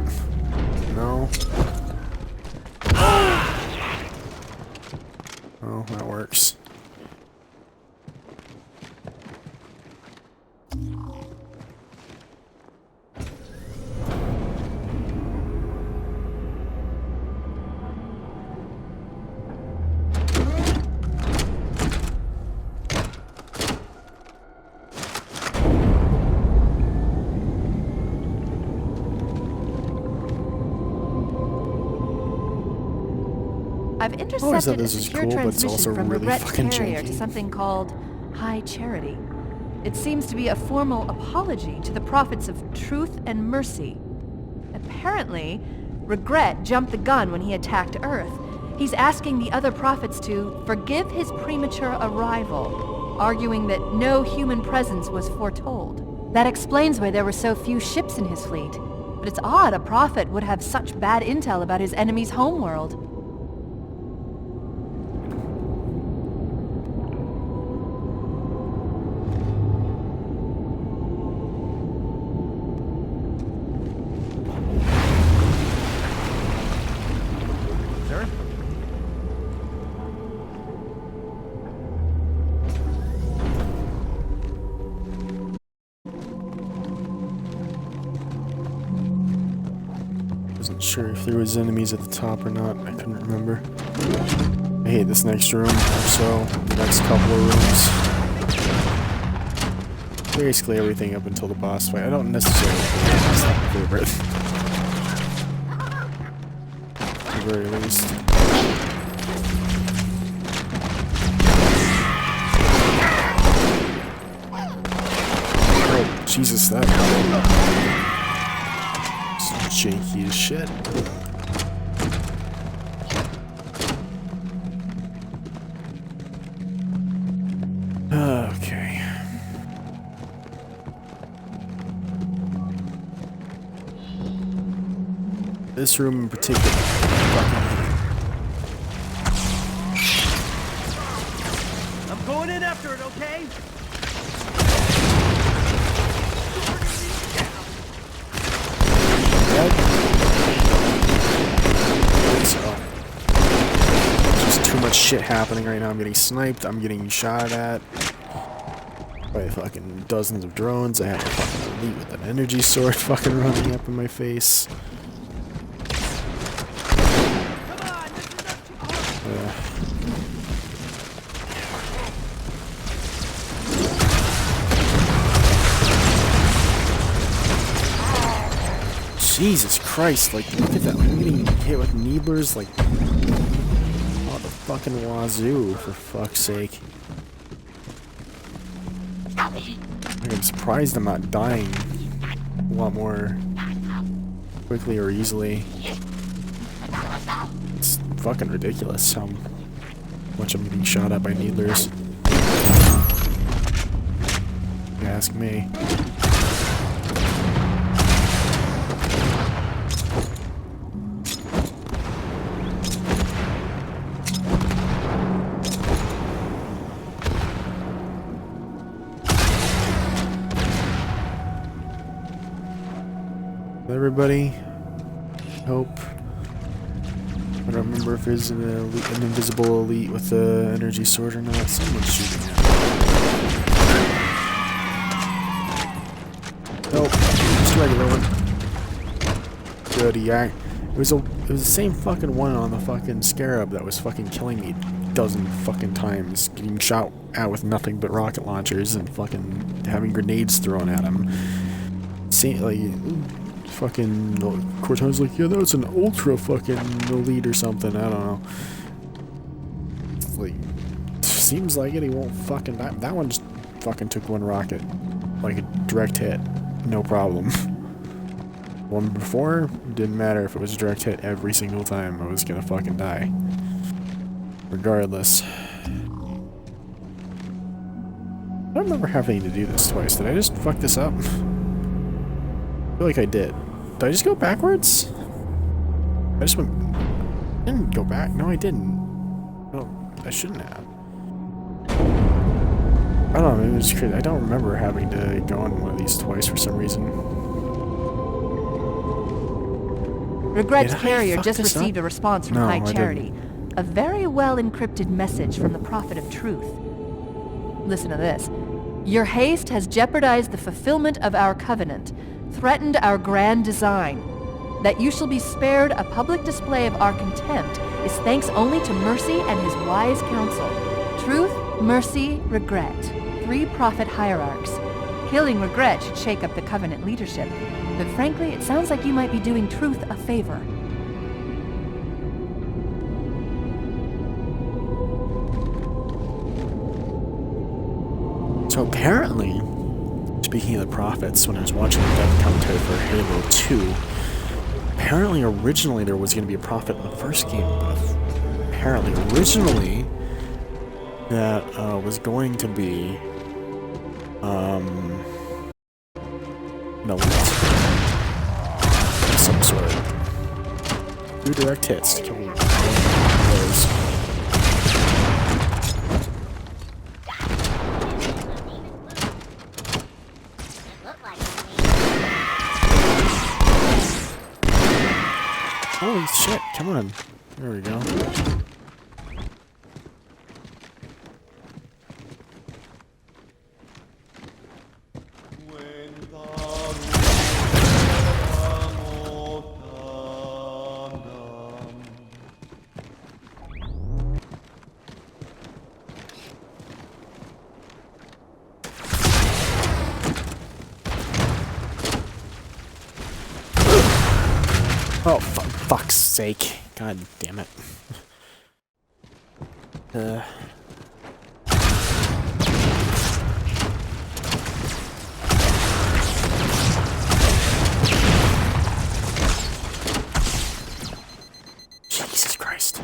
No? Oh, that works. I've Always thought intercepted a this was secure cool, but it's also transmission from really Regret fucking Carrier janky. to something called High Charity. It seems to be a formal apology to the prophets of truth and mercy. Apparently, Regret jumped the gun when he attacked Earth. He's asking the other prophets to forgive his premature arrival, arguing that no human presence was foretold. That explains why there were so few ships in his fleet. But it's odd a prophet would have such bad intel about his enemy's homeworld. Wasn't sure if there was enemies at the top or not. I couldn't remember. I hate this next room, so the next couple of rooms. Basically everything up until the boss fight. I don't necessarily think that's not my favorite. At the very least. Oh, Jesus, that. Janky as shit. Okay. This room in particular. I'm going in after it, okay? So, just too much shit happening right now. I'm getting sniped. I'm getting shot at by fucking dozens of drones. I have a fucking elite with an energy sword fucking running up in my face. Jesus Christ, like, look at that. I'm getting hit with needlers, like, oh, the fucking wazoo, for fuck's sake. Like, I'm surprised I'm not dying a lot more quickly or easily. It's fucking ridiculous how much I'm getting shot at by needlers. If you ask me. Everybody, hope. I don't remember if there's an invisible elite with the energy sword or not. Someone's shooting at me. Nope, just a regular one. good. It was the same fucking one on the fucking Scarab that was fucking killing me a dozen fucking times, getting shot at with nothing but rocket launchers and fucking having grenades thrown at him. See, like, fucking Cortana's like, yeah, that's an ultra fucking elite or something. I don't know. It's like, seems like it. He won't fucking. That one just fucking took one rocket, like a direct hit, no problem. One before, didn't matter if it was a direct hit every single time. I was gonna fucking die. Regardless. I don't remember having to do this twice. Did I just fuck this up? I feel like I did. Did I just go backwards? I just went... I didn't go back. No, I didn't. No, I shouldn't have. I don't know, it was crazy. I don't remember having to go on one of these twice for some reason. Regret carrier just received a response from High Charity. A very well encrypted message from the Prophet of Truth. Listen to this. Your haste has jeopardized the fulfillment of our covenant, threatened our grand design. That you shall be spared a public display of our contempt is thanks only to Mercy and his wise counsel. Truth, Mercy, Regret. 3 prophet hierarchs. Killing Regret should shake up the covenant leadership. But frankly, it sounds like you might be doing Truth a favor. So apparently, speaking of the prophets, when I was watching the dev commentary for Halo 2, apparently originally there was going to be a prophet in the first game, but apparently originally that was going to be no, some sort of 2 direct hits to kill those. Holy shit, come on. There we go. Oh, fuck's sake. God damn it. Jesus Christ.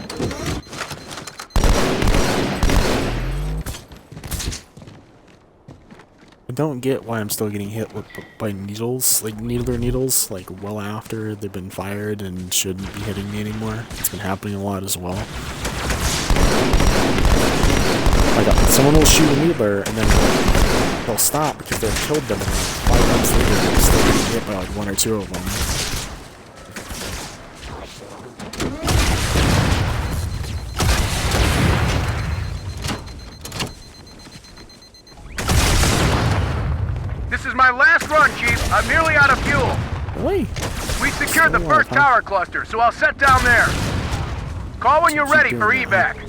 I don't get why I'm still getting hit by needles, like needles, like well after they've been fired and shouldn't be hitting me anymore. It's been happening a lot as well. Like someone will shoot a needler and then they'll stop because they've killed them, and like 5 minutes later they're still getting hit by like 1 or 2 of them. This is my last run, Chief. I'm nearly out of fuel. Really? We secured the first tower cluster, so I'll set down there. Call when you're ready for evac.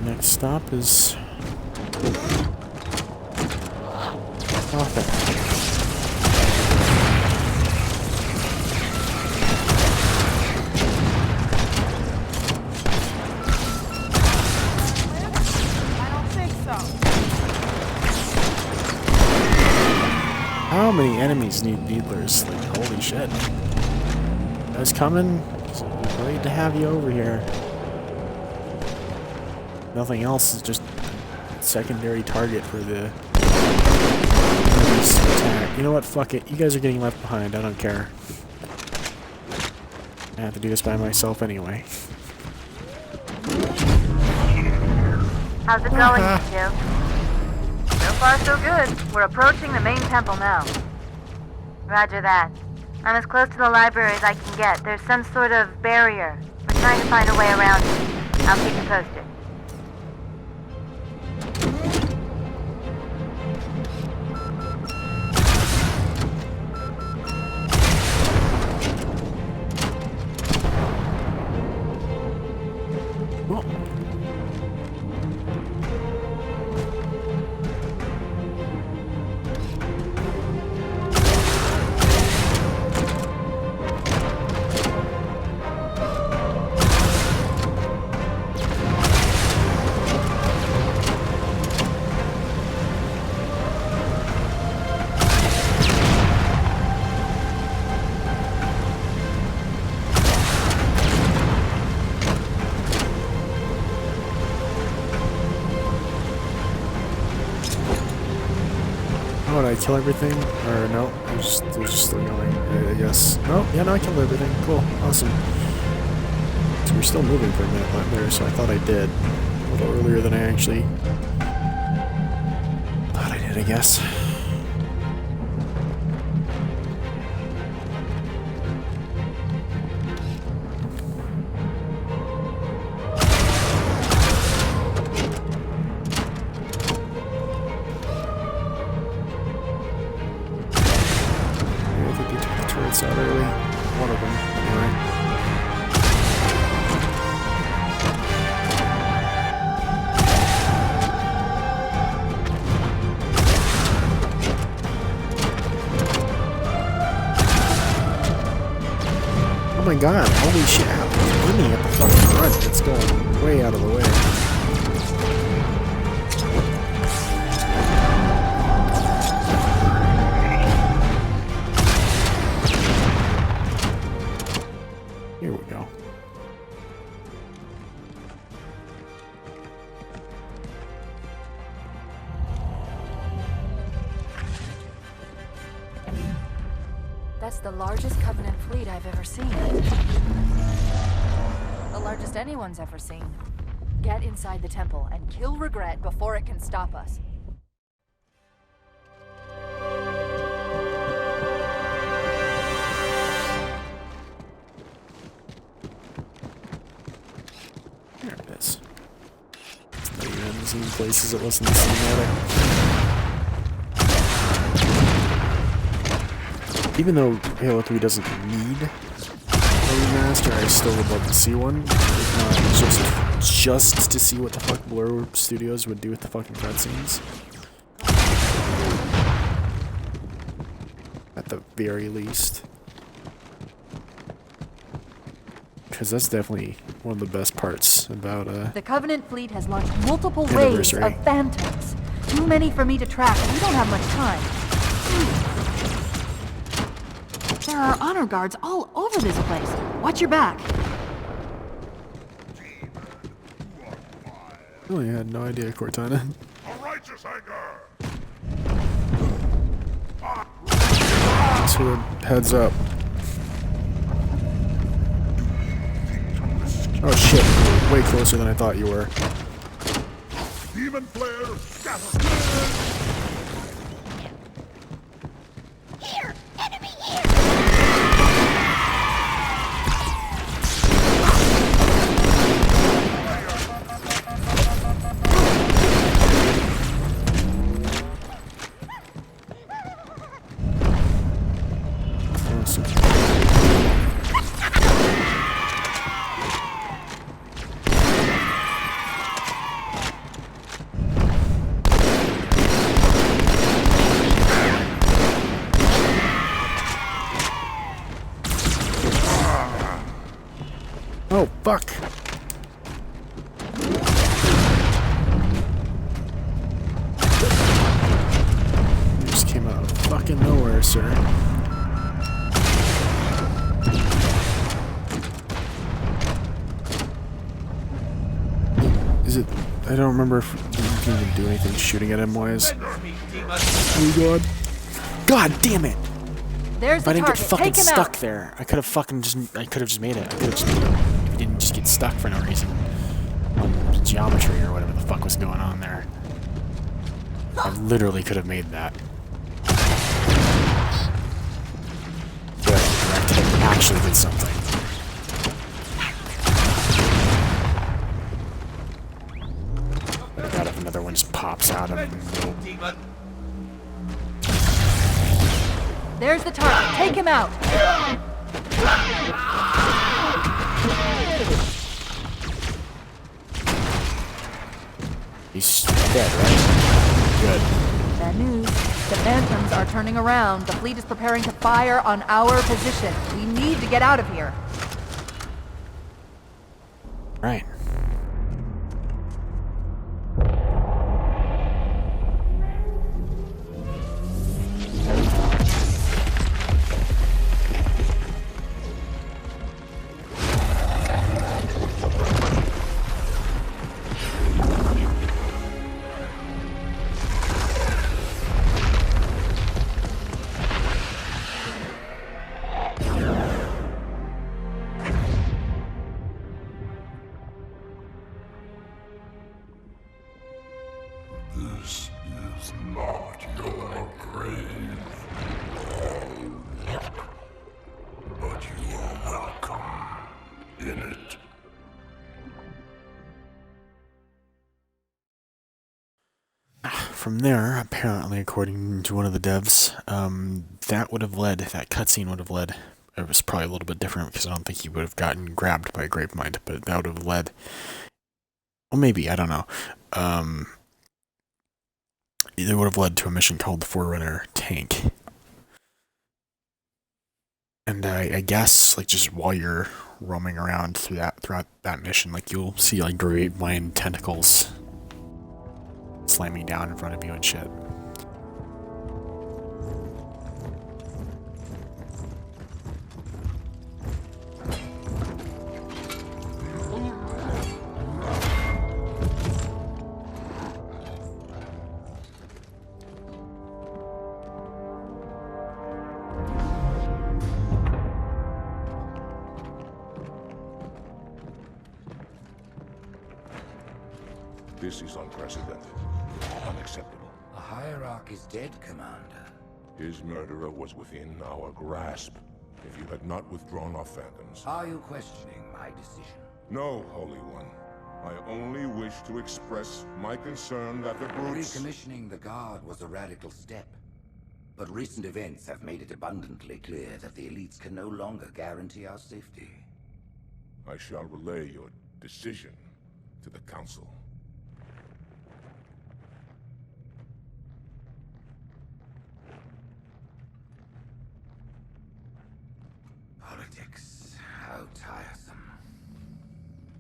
Next stop is Prophet. I don't think so. How many enemies need needlers? Like, holy shit. You guys coming? Great to have you over here. Nothing else is just secondary target for the enemy's attack. You know what? Fuck it. You guys are getting left behind. I don't care. I have to do this by myself anyway. How's it going, you two? So far, so good. We're approaching the main temple now. Roger that. I'm as close to the library as I can get. There's some sort of barrier. We're trying to find a way around it. I'll keep you posted. Oh, did I kill everything? Or no? It was just still going, I guess. Oh, yeah, no, I killed everything. Cool. Awesome. So we're still moving for a minute there, so I thought I did. A little earlier than I actually thought I did, I guess. Out early. One of them, anyway. Oh my god, holy shit, there's money at the fucking front. It's going way out of the way. Here we go. That's the largest Covenant fleet I've ever seen. The largest anyone's ever seen. Get inside the temple and kill Regret before it can stop us. There it is. It's not even in the same places it was in the cinematic. Even though Halo 3 doesn't need a remaster, I still would love to see one. If not just to see what the fuck Blur Studios would do with the fucking cutscenes. At the very least. Because that's definitely one of the best parts about The Covenant fleet has launched multiple waves of phantoms. Too many for me to track, and we don't have much time. There are honor guards all over this place. Watch your back. Oh, I had no idea, Cortana. A righteous anger! So heads up. Oh shit, you're way closer than I thought you were. Demon flare, scatter! Here! Enemy here! Oh, fuck. You just came out of fucking nowhere, sir. Is it... I don't remember if fucking even do anything shooting at him wise. Oh god. God damn it! There's If I didn't get target. fucking Take him stuck out. there, I could have just made it. I could have just made it. If I didn't just get stuck for no reason. On geometry or whatever the fuck was going on there. I literally could have made that. Good, direct hit actually did something. God, if another one just pops out of him. There's the target. Take him out. He's dead, right? Good. Bad news. The Phantoms are turning around. The fleet is preparing to fire on our position. We need to get out of here. Right. This is not your grave. But you are welcome in it. From there, apparently, according to one of the devs, that cutscene would have led. It was probably a little bit different because I don't think he would have gotten grabbed by Gravemind, but that would have led. Well, maybe, I don't know. It would have led to a mission called the Forerunner Tank. And I guess, like, just while you're roaming around throughout that mission, like, you'll see, like, Gravemind tentacles slamming down in front of you and shit. This is unprecedented. Unacceptable. The Hierarch is dead, Commander. His murderer was within our grasp. If you had not withdrawn our phantoms... Are you questioning my decision? No, Holy One. I only wish to express my concern that the brutes... Recommissioning the Guard was a radical step. But recent events have made it abundantly clear that the elites can no longer guarantee our safety. I shall relay your decision to the Council. Politics. How tiresome.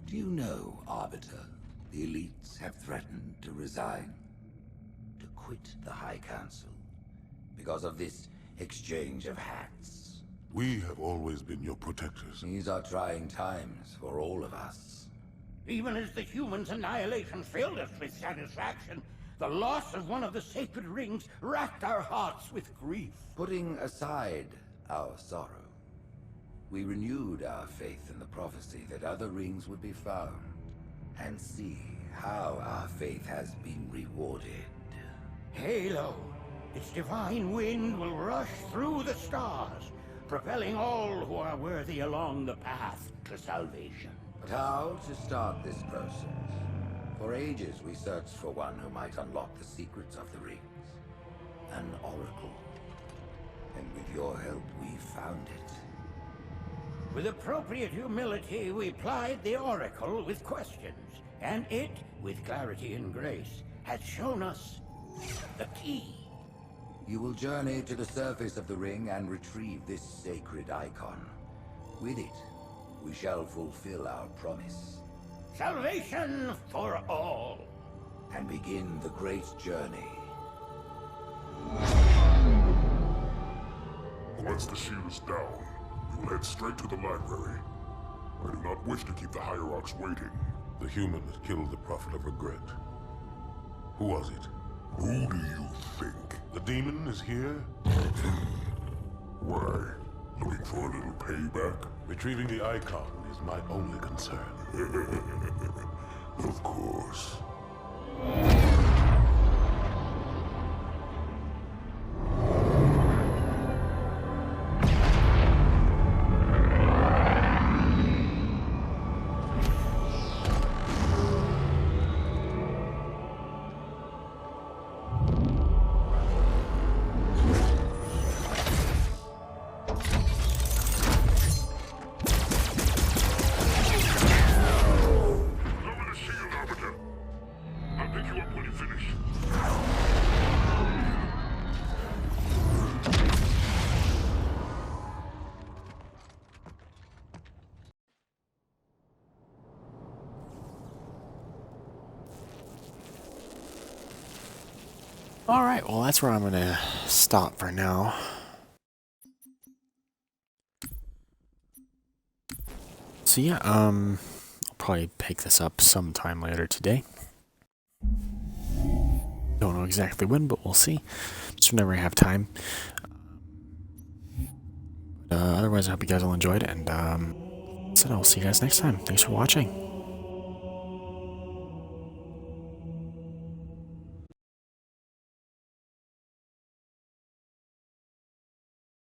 Do you know, Arbiter, the elites have threatened to resign? To quit the High Council? Because of this exchange of hats? We have always been your protectors. These are trying times for all of us. Even as the humans' annihilation filled us with satisfaction, the loss of one of the sacred rings racked our hearts with grief. Putting aside our sorrow, we renewed our faith in the prophecy that other rings would be found, and see how our faith has been rewarded. Halo, its divine wind will rush through the stars, propelling all who are worthy along the path to salvation. But how to start this process? For ages we searched for one who might unlock the secrets of the rings. An oracle. And with your help, we found it. With appropriate humility, we plied the Oracle with questions, and it, with clarity and grace, has shown us the key. You will journey to the surface of the ring and retrieve this sacred icon. With it, we shall fulfill our promise. Salvation for all. And begin the great journey. Once the shield is down, we will head straight to the library. I do not wish to keep the Hierarchs waiting. The humans killed the Prophet of Regret. Who was it? Who do you think? The demon is here? Why? Looking for a little payback? Retrieving the icon is my only concern. Of course. Alright, well that's where I'm gonna stop for now. So yeah, I'll probably pick this up sometime later today. Don't know exactly when, but we'll see. Just whenever I have time. Otherwise, I hope you guys all enjoyed it, and so I'll see you guys next time. Thanks for watching.